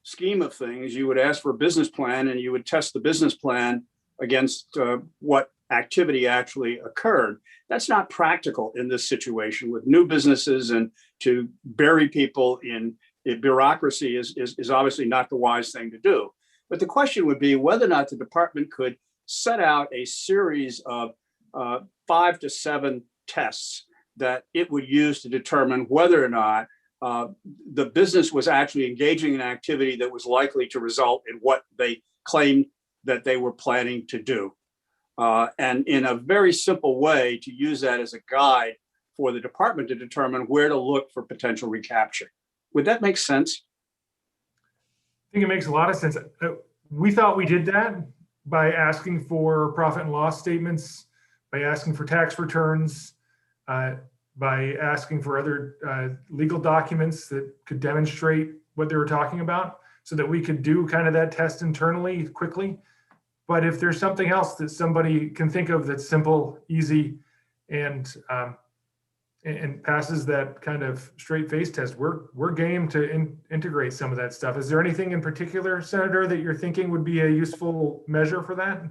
scheme of things, you would ask for a business plan and you would test the business plan against what activity actually occurred. That's not practical in this situation with new businesses, and to bury people in bureaucracy is obviously not the wise thing to do. But the question would be whether or not the department could set out a series of 5 to 7 tests that it would use to determine whether or not the business was actually engaging in activity that was likely to result in what they claimed that they were planning to do. And in a very simple way, to use that as a guide for the department to determine where to look for potential recapture. Would that make sense? I think it makes a lot of sense. We thought we did that by asking for profit and loss statements, by asking for tax returns, by asking for other legal documents that could demonstrate what they were talking about, so that we could do kind of that test internally quickly. But if there's something else that somebody can think of that's simple, easy, and passes that kind of straight face test, we're game to integrate some of that stuff. Is there anything in particular, Senator, that you're thinking would be a useful measure for that?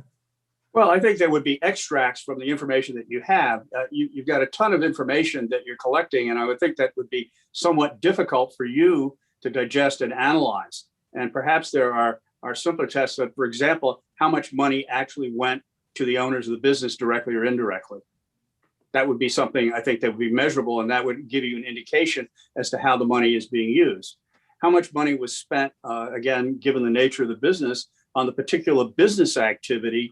Well, I think there would be extracts from the information that you have. You've got a ton of information that you're collecting, and I would think that would be somewhat difficult for you to digest and analyze. And perhaps there are simpler tests that, for example, how much money actually went to the owners of the business directly or indirectly. That would be something I think that would be measurable, and that would give you an indication as to how the money is being used. How much money was spent, again, given the nature of the business, on the particular business activity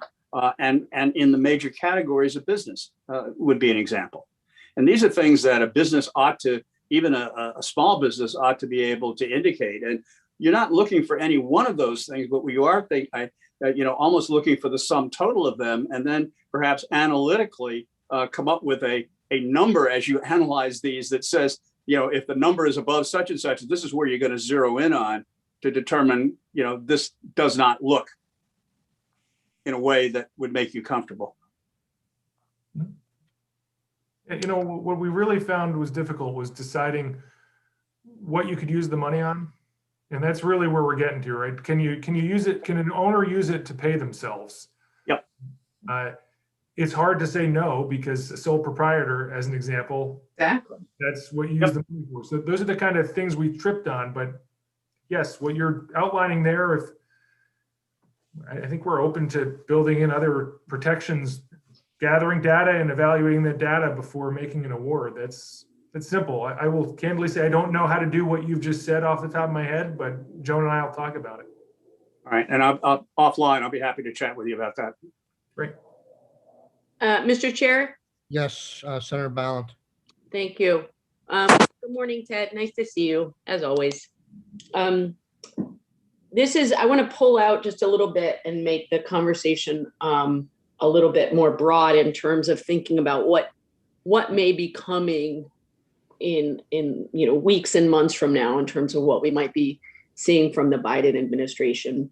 and in the major categories of business would be an example. And these are things that a business ought to, even a small business ought to be able to indicate. And you're not looking for any one of those things, but you are almost looking for the sum total of them, and then perhaps analytically come up with a number as you analyze these that says, if the number is above such and such, this is where you're going to zero in on to determine, this does not look in a way that would make you comfortable. What we really found was difficult was deciding what you could use the money on. And that's really where we're getting to, right? Can you use it? Can an owner use it to pay themselves? Yep. It's hard to say no, because a sole proprietor, as an example, Exactly. that's what you use the money for. So those are the kind of things we tripped on. But yes, what you're outlining there, I think we're open to building in other protections, gathering data and evaluating the data before making an award. That's simple. I will candidly say I don't know how to do what you've just said off the top of my head, but Joan and I will talk about it. All right, and I'll offline, I'll be happy to chat with you about that. Great. Mr. Chair, Yes, Senator Ballant. thank you. Good morning, Ted. Nice to see you, as always. I want to pull out just a little bit and make the conversation a little bit more broad in terms of thinking about what may be coming in weeks and months from now in terms of what we might be seeing from the Biden administration.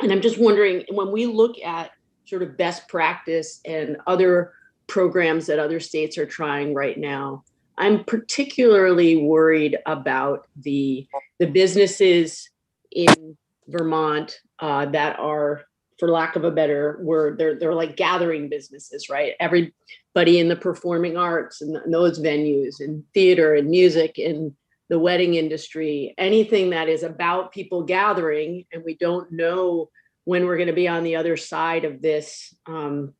And I'm just wondering, when we look at sort of best practice and other programs that other states are trying right now, I'm particularly worried about the businesses in Vermont that are, for lack of a better word, they're like gathering businesses, right? Everybody in the performing arts and those venues, and theater and music and the wedding industry, anything that is about people gathering, and we don't know when we're going to be on the other side of this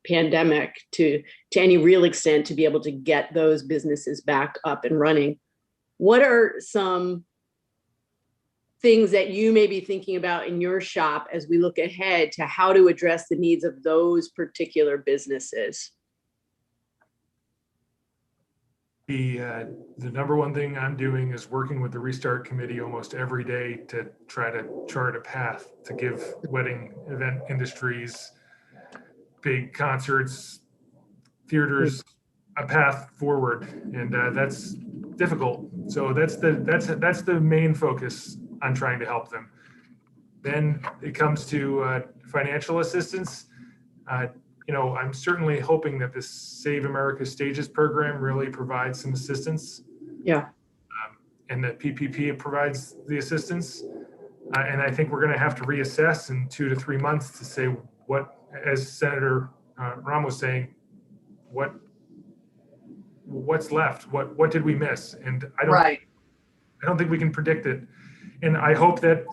pandemic to any real extent to be able to get those businesses back up and running. What are some things that you may be thinking about in your shop as we look ahead to how to address the needs of those particular businesses? The number one thing I'm doing is working with the Restart Committee almost every day to try to chart a path to give wedding event industries, big concerts, theaters, a path forward, and that's difficult. So that's the main focus on trying to help them. Then it comes to financial assistance. I'm certainly hoping that this Save America Stages program really provides some assistance. Yeah. And that PPP provides the assistance. And I think we're going to have to reassess in 2 to 3 months to say what, as Senator Ram was saying, what's left? What did we miss? And Right. I don't think we can predict it. And I hope that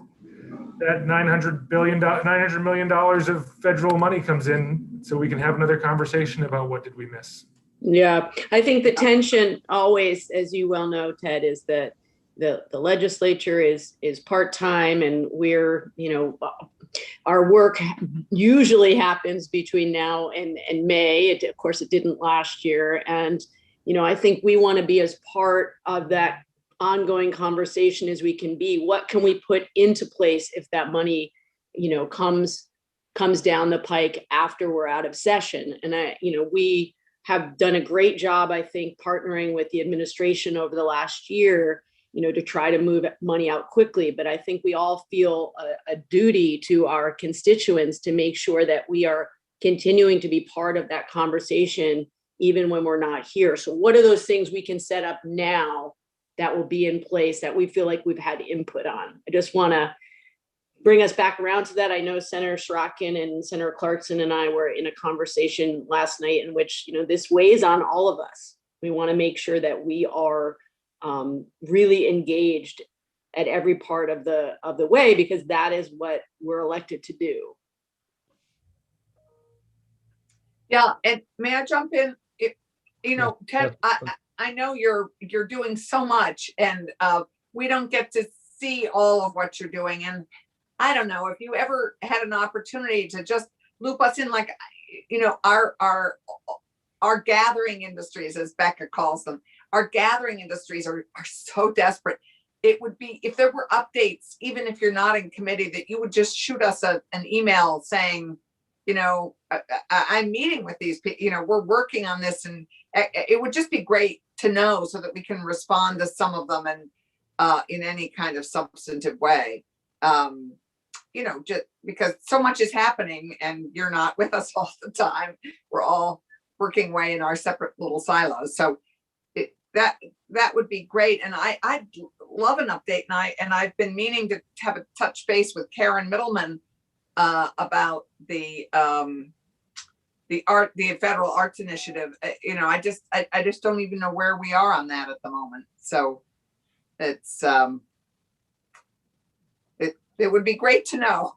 $900 million of federal money comes in so we can have another conversation about what did we miss. Yeah, I think the tension always, as you well know, Ted, is that the legislature is part-time, and we're, our work usually happens between now and May. Of course, it didn't last year. And, I think we want to be as part of that ongoing conversation as we can be. What can we put into place if that money, comes down the pike after we're out of session? And we have done a great job, I think, partnering with the administration over the last year, to try to move money out quickly. But I think we all feel a duty to our constituents to make sure that we are continuing to be part of that conversation, even when we're not here. So what are those things we can set up now that will be in place that we feel like we've had input on? I just want to bring us back around to that. I know Senator Sorokin and Senator Clarkson and I were in a conversation last night in which, this weighs on all of us. We want to make sure that we are really engaged at every part of the way, because that is what we're elected to do. Yeah, and may I jump in? Ted, I know you're doing so much, and we don't get to see all of what you're doing. And I don't know if you ever had an opportunity to just loop us in, like, our gathering industries, as Becca calls them. Our gathering industries are so desperate. It would be, if there were updates, even if you're not in committee, that you would just shoot us an email saying, I'm meeting with these people, we're working on this, and it would just be great to know so that we can respond to some of them and in any kind of substantive way. Just because so much is happening and you're not with us all the time. We're all working away in our separate little silos. So that would be great. And I'd love an update. And I've been meaning to have a touch base with Karen Middleman about the Federal Arts Initiative. I just don't even know where we are on that at the moment. So it's it would be great to know.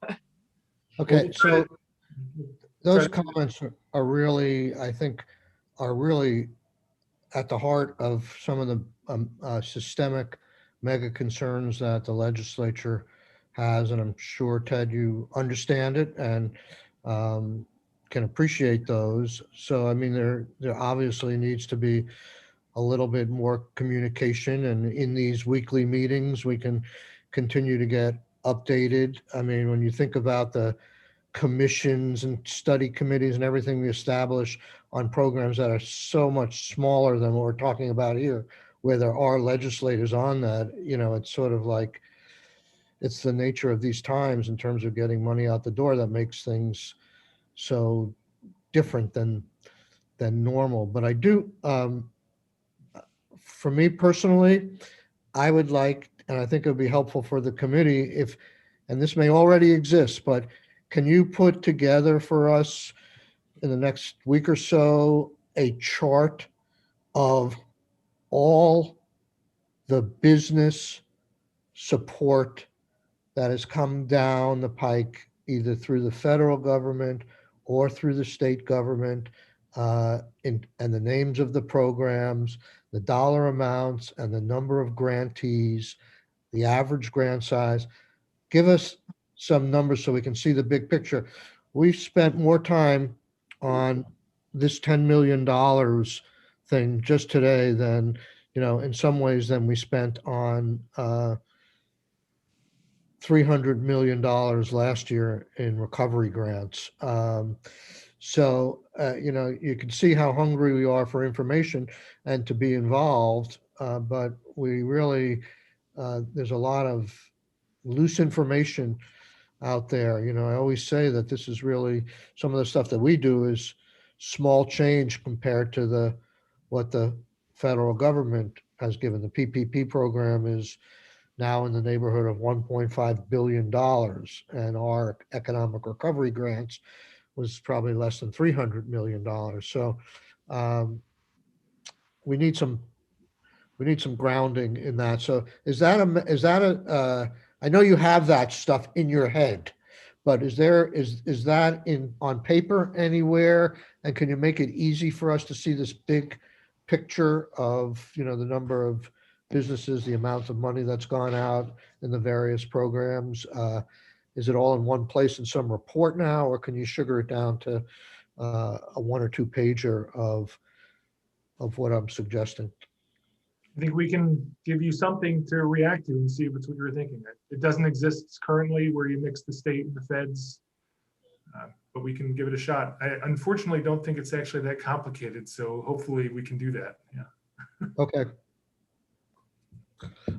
Okay, so those comments are really, I think, are really at the heart of some of the systemic mega concerns that the legislature has, and I'm sure, Ted, you understand it and can appreciate those. So, I mean, there obviously needs to be a little bit more communication, and in these weekly meetings, we can continue to get updated. I mean, when you think about the commissions and study committees and everything we establish on programs that are so much smaller than what we're talking about here, where there are legislators on that, it's sort of like, it's the nature of these times in terms of getting money out the door that makes things so different than normal. But I do, for me personally, I would like, and I think it would be helpful for the committee if, and this may already exist, but can you put together for us in the next week or so a chart of all the business support that has come down the pike, either through the federal government or through the state government, and the names of the programs, the dollar amounts, and the number of grantees, the average grant size? Give us some numbers so we can see the big picture. We've spent more time on this $10 million thing just today than, in some ways, than we spent on $300 million last year in recovery grants. So, you can see how hungry we are for information and to be involved. But we really, there's a lot of loose information out there. I always say that this is really, some of the stuff that we do is small change compared to what the federal government has given. The PPP program is now in the neighborhood of $1.5 billion, and our economic recovery grants, was probably less than $300 million. So we need some grounding in that. So is that I know you have that stuff in your head, but is that on paper anywhere? And can you make it easy for us to see this big picture of, the number of businesses, the amount of money that's gone out in the various programs? Is it all in one place in some report now, or can you sugar it down to a 1 or 2 pager of what I'm suggesting? I think we can give you something to react to and see if it's what you're thinking. It doesn't exist currently where you mix the state and the feds, but we can give it a shot. I unfortunately don't think it's actually that complicated, so hopefully we can do that. Yeah. Okay.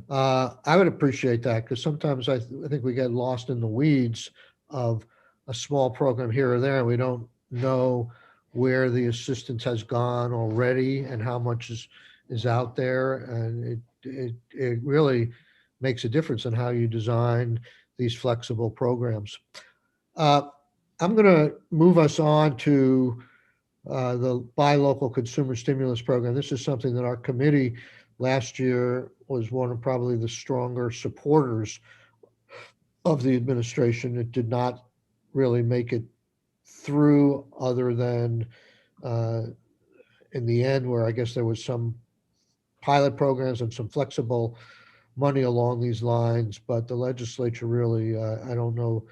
I would appreciate that, because sometimes I think we get lost in the weeds of a small program here or there, and we don't know where the assistance has gone already and how much is out there, and it really makes a difference in how you design these flexible programs. I'm going to move us on to the Buy Local Consumer Stimulus Program. This is something that our committee last year was one of probably the stronger supporters of the administration. It did not really make it through, other than in the end, where I guess there was some pilot programs and some flexible money along these lines, but the legislature really, I don't know,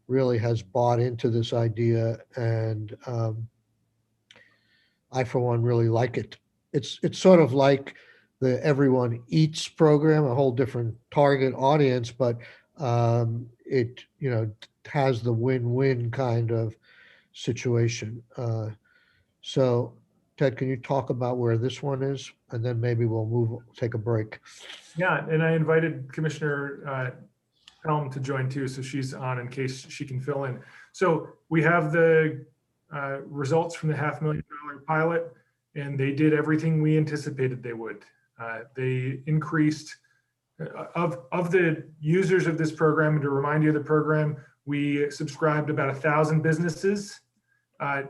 really has bought into this idea, and I, for one, really like it. It's sort of like the Everyone Eats program, a whole different target audience, but it has the win-win kind of situation. So, Ted, can you talk about where this one is, and then maybe we'll take a break. Yeah, and I invited Commissioner Helm to join too, so she's on in case she can fill in. So we have the results from the $500,000 pilot, and they did everything we anticipated they would. They increased of the users of this program. And to remind you of the program, we subscribed about 1,000 businesses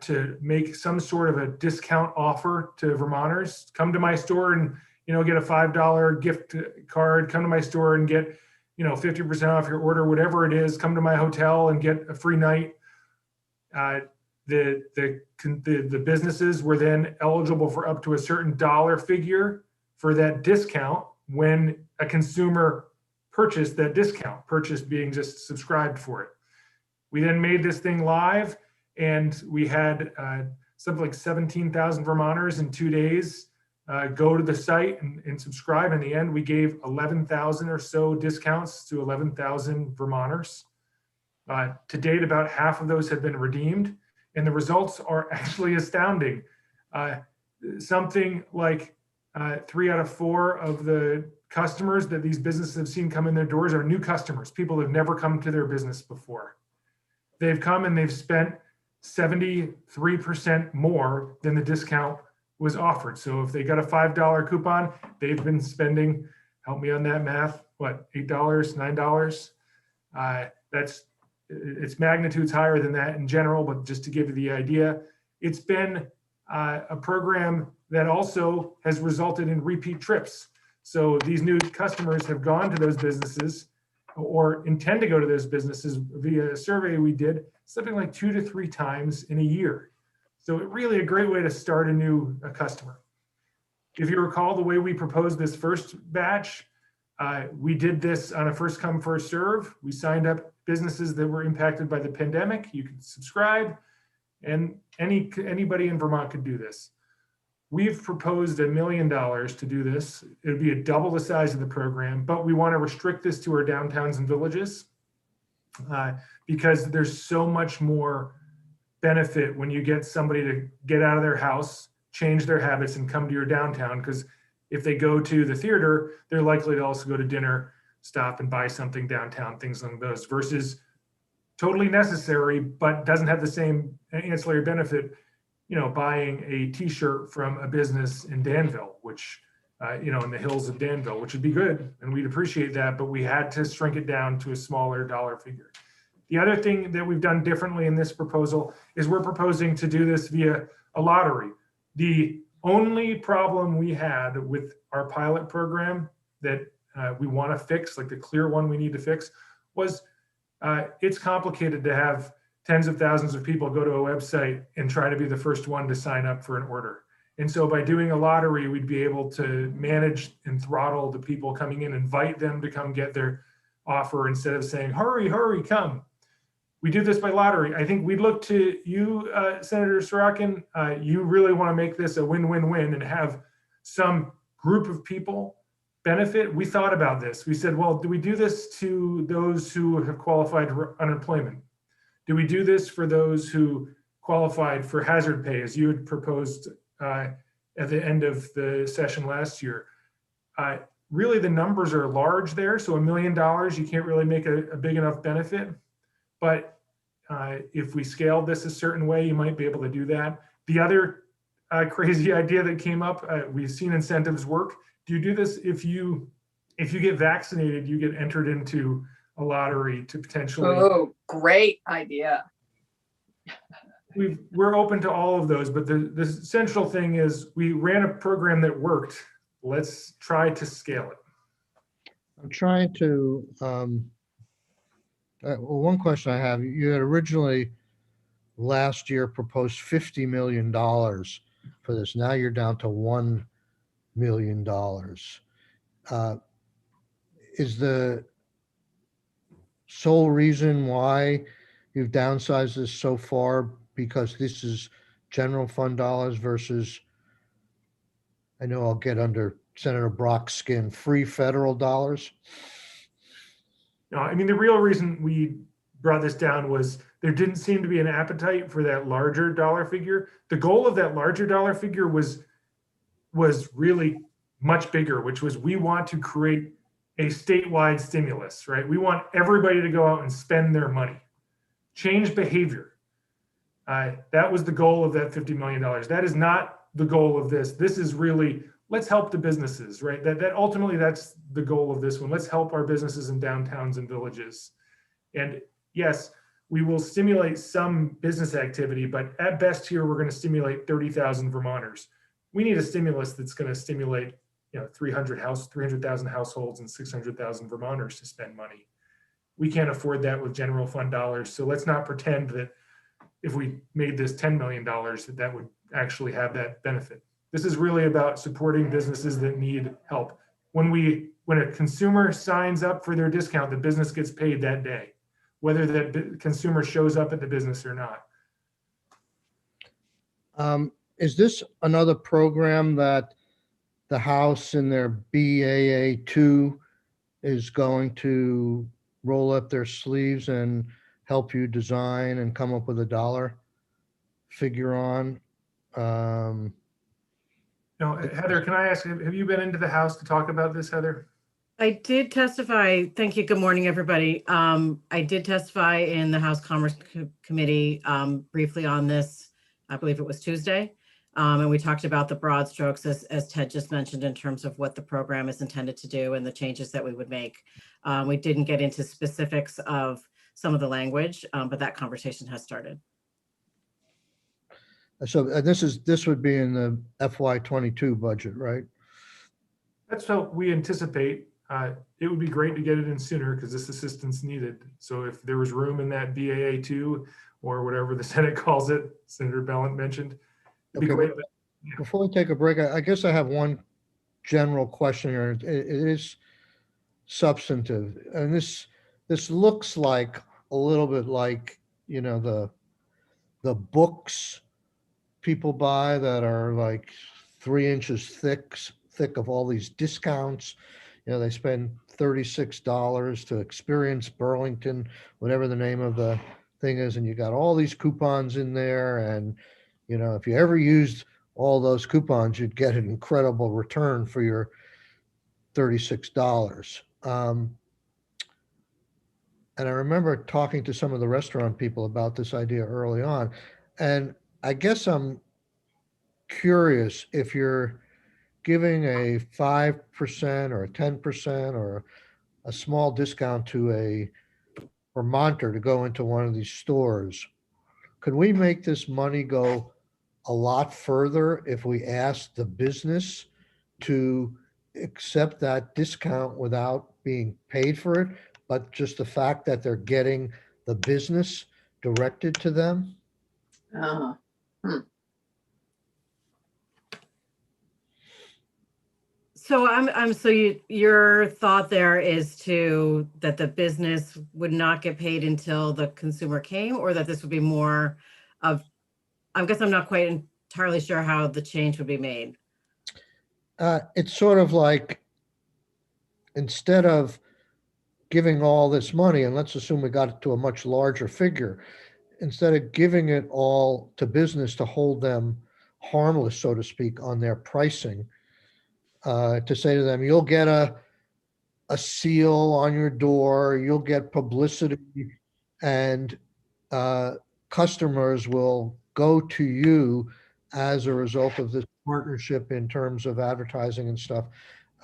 to make some sort of a discount offer to Vermonters. Come to my store and get a $5 gift card. Come to my store and get 50% off your order, whatever it is. Come to my hotel and get a free night. The businesses were then eligible for up to a certain dollar figure for that discount when a consumer purchased that discount, purchase being just subscribed for it. We then made this thing live, and we had something like 17,000 Vermonters in 2 days go to the site and subscribe. In the end, we gave 11,000 or so discounts to 11,000 Vermonters. To date, about half of those have been redeemed, and the results are actually astounding. Something like 3 out of 4 of the customers that these businesses have seen come in their doors are new customers, people that have never come to their business before. They've come and they've spent 73% more than the discount was offered. So if they got a $5 coupon, they've been spending, help me on that math, what, $8, $9? It's magnitudes higher than that in general, but just to give you the idea, it's been a program that also has resulted in repeat trips. So these new customers have gone to those businesses or intend to go to those businesses via a survey we did, something like 2 to 3 times in a year. So really a great way to start a customer. If you recall, the way we proposed this first batch, we did this on a first come, first serve. We signed up businesses that were impacted by the pandemic. You could subscribe, and anybody in Vermont could do this. We've proposed $1 million to do this. It would be double the size of the program, but we want to restrict this to our downtowns and villages because there's so much more benefit when you get somebody to get out of their house, change their habits, and come to your downtown. Because if they go to the theater, they're likely to also go to dinner, stop and buy something downtown, things like those, versus totally necessary, but doesn't have the same ancillary benefit, buying a t-shirt from a business in Danville, which, in the hills of Danville, which would be good. And we'd appreciate that, but we had to shrink it down to a smaller dollar figure. The other thing that we've done differently in this proposal is we're proposing to do this via a lottery. The only problem we had with our pilot program that we want to fix, like the clear one we need to fix, was it's complicated to have tens of thousands of people go to a website and try to be the first one to sign up for an order. And so by doing a lottery, we'd be able to manage and throttle the people coming in, invite them to come get their offer instead of saying, hurry, hurry, come. We do this by lottery. I think we look to you, Senator Sorokin. You really want to make this a win-win-win and have some group of people benefit. We thought about this. We said, well, do we do this to those who have qualified for unemployment? Do we do this for those who qualified for hazard pay, as you had proposed at the end of the session last year? Really, the numbers are large there. So $1 million, you can't really make a big enough benefit. But if we scaled this a certain way, you might be able to do that. The other crazy idea that came up, we've seen incentives work. Do you do this if you get vaccinated, you get entered into a lottery to potentially. Oh, great idea. We're open to all of those, but the central thing is we ran a program that worked. Let's try to scale it. I'm trying to, well, one question I have, you had originally last year proposed $50 million for this. Now you're down to $1 million. Is the sole reason why you've downsized this so far because this is general fund dollars versus, I know I'll get under Senator Brock's skin, free federal dollars? No, I mean, the real reason we brought this down was there didn't seem to be an appetite for that larger dollar figure. The goal of that larger dollar figure was really much bigger, which was we want to create a statewide stimulus, right? We want everybody to go out and spend their money, change behavior. That was the goal of that $50 million. That is not the goal of this. This is really, let's help the businesses, right? That ultimately, that's the goal of this one. Let's help our businesses in downtowns and villages. And yes, we will stimulate some business activity, but at best here, we're going to stimulate 30,000 Vermonters. We need a stimulus that's going to stimulate 300,000 households and 600,000 Vermonters to spend money. We can't afford that with general fund dollars. So let's not pretend that if we made this $10 million, that would actually have that benefit. This is really about supporting businesses that need help. When a consumer signs up for their discount, the business gets paid that day, whether that consumer shows up at the business or not. Is this another program that the House in their BAA2 is going to roll up their sleeves and help you design and come up with a dollar figure on? Heather, can I ask, have you been into the House to talk about this, Heather? I did testify. Thank you. Good morning, everybody. I did testify in the House Commerce Committee briefly on this. I believe it was Tuesday. And we talked about the broad strokes, as Ted just mentioned, in terms of what the program is intended to do and the changes that we would make. We didn't get into specifics of some of the language, but that conversation has started. So this would be in the FY22 budget, right? That's what we anticipate. It would be great to get it in sooner because this assistance needed. So if there was room in that BAA2 or whatever the Senate calls it, Senator Bellant mentioned, it'd be great. Before we take a break, I guess I have one general question here. It is substantive, and this looks like a little bit like the books people buy that are like 3 inches thick of all these discounts. They spend $36 to experience Burlington, whatever the name of the thing is, and you got all these coupons in there. And if you ever used all those coupons, you'd get an incredible return for your $36. And I remember talking to some of the restaurant people about this idea early on. And I guess I'm curious if you're giving a 5% or a 10% or a small discount to a Vermonter to go into one of these stores, could we make this money go a lot further if we asked the business to accept that discount without being paid for it, but just the fact that they're getting the business directed to them? Uh, So your thought there is that the business would not get paid until the consumer came, or that this would be more of, I guess I'm not quite entirely sure how the change would be made. It's sort of like, instead of giving all this money, and let's assume we got it to a much larger figure, instead of giving it all to business to hold them harmless, so to speak, on their pricing, to say to them, you'll get a seal on your door, you'll get publicity, and customers will go to you as a result of this partnership in terms of advertising and stuff,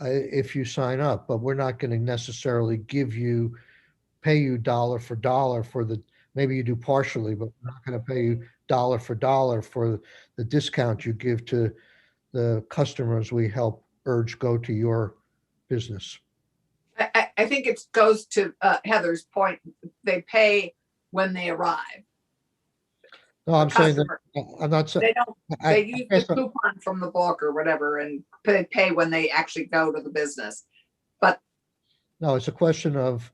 if you sign up. But we're not going to necessarily pay you dollar for dollar for the, maybe you do partially, but we're not going to pay you dollar for dollar for the discount you give to the customers we help urge go to your business. I think it goes to Heather's point. They pay when they arrive. No, I'm saying that, Customer. I'm not saying. They don't, they use the coupon from the book or whatever and they pay when they actually go to the business. No, it's a question of,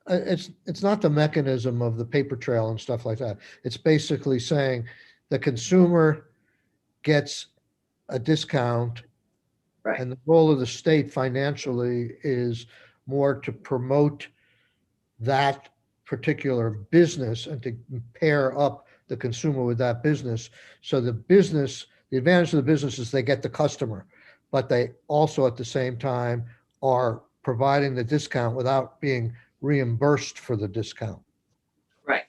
it's not the mechanism of the paper trail and stuff like that. It's basically saying the consumer gets a discount. Right. And the role of the state financially is more to promote that particular business and to pair up the consumer with that business. So the advantage of the business is they get the customer, but they also at the same time are providing the discount without being reimbursed for the discount. Right.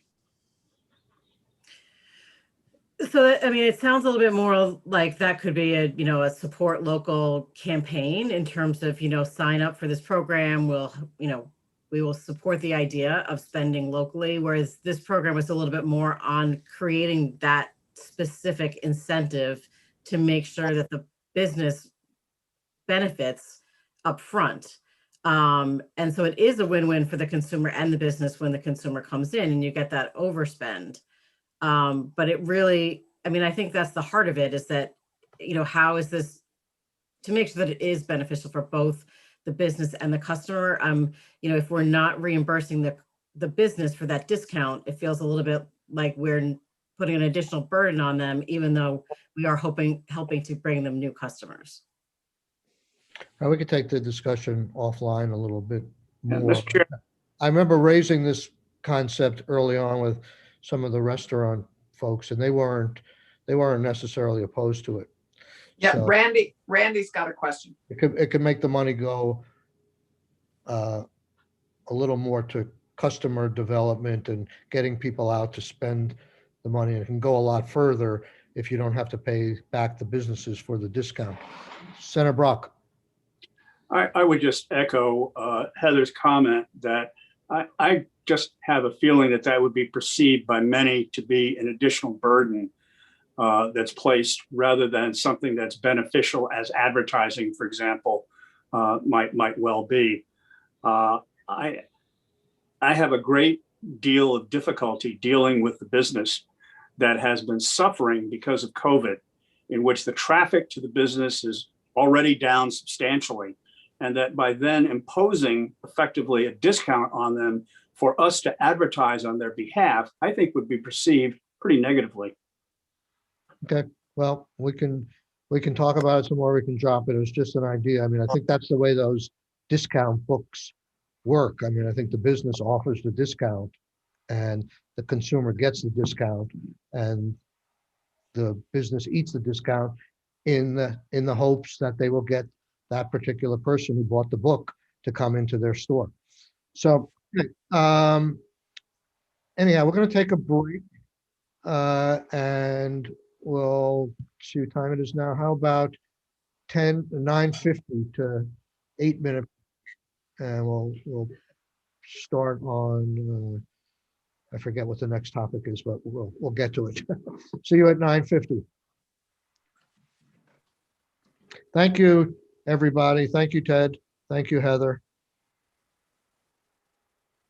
So it sounds a little bit more like that could be a support local campaign in terms of, sign up for this program. We will support the idea of spending locally, whereas this program was a little bit more on creating that specific incentive to make sure that the business benefits up front. And so it is a win-win for the consumer and the business when the consumer comes in and you get that overspend. But it really, I think that's the heart of it, is that, how is this to make sure that it is beneficial for both the business and the customer? If we're not reimbursing the business for that discount, it feels a little bit like we're putting an additional burden on them, even though we are helping to bring them new customers. We could take the discussion offline a little bit Yeah, more. Mr. Chair. I remember raising this concept early on with some of the restaurant folks, and they weren't necessarily opposed to it. Yeah, So Randy's got a question. it could make the money go a little more to customer development and getting people out to spend the money. It can go a lot further if you don't have to pay back the businesses for the discount. Senator Brock. I would just echo Heather's comment that I just have a feeling that would be perceived by many to be an additional burden that's placed, rather than something that's beneficial, as advertising, for example, might well be. I have a great deal of difficulty dealing with the business that has been suffering because of COVID, in which the traffic to the business is already down substantially, and that by then imposing effectively a discount on them for us to advertise on their behalf, I think would be perceived pretty negatively. Okay, well, we can talk about it some more. We can drop it. It was just an idea. I think that's the way those discount books work. I think the business offers the discount and the consumer gets the discount, and the business eats the discount in the hopes that they will get that particular person who bought the book to come into their store. So anyhow, we're going to take a break and we'll see what time it is now. How about 9:50 to 8 minutes, and we'll start on, I forget what the next topic is, but we'll get to it. See you at 9:50. Thank you, everybody. Thank you, Ted. Thank you, Heather.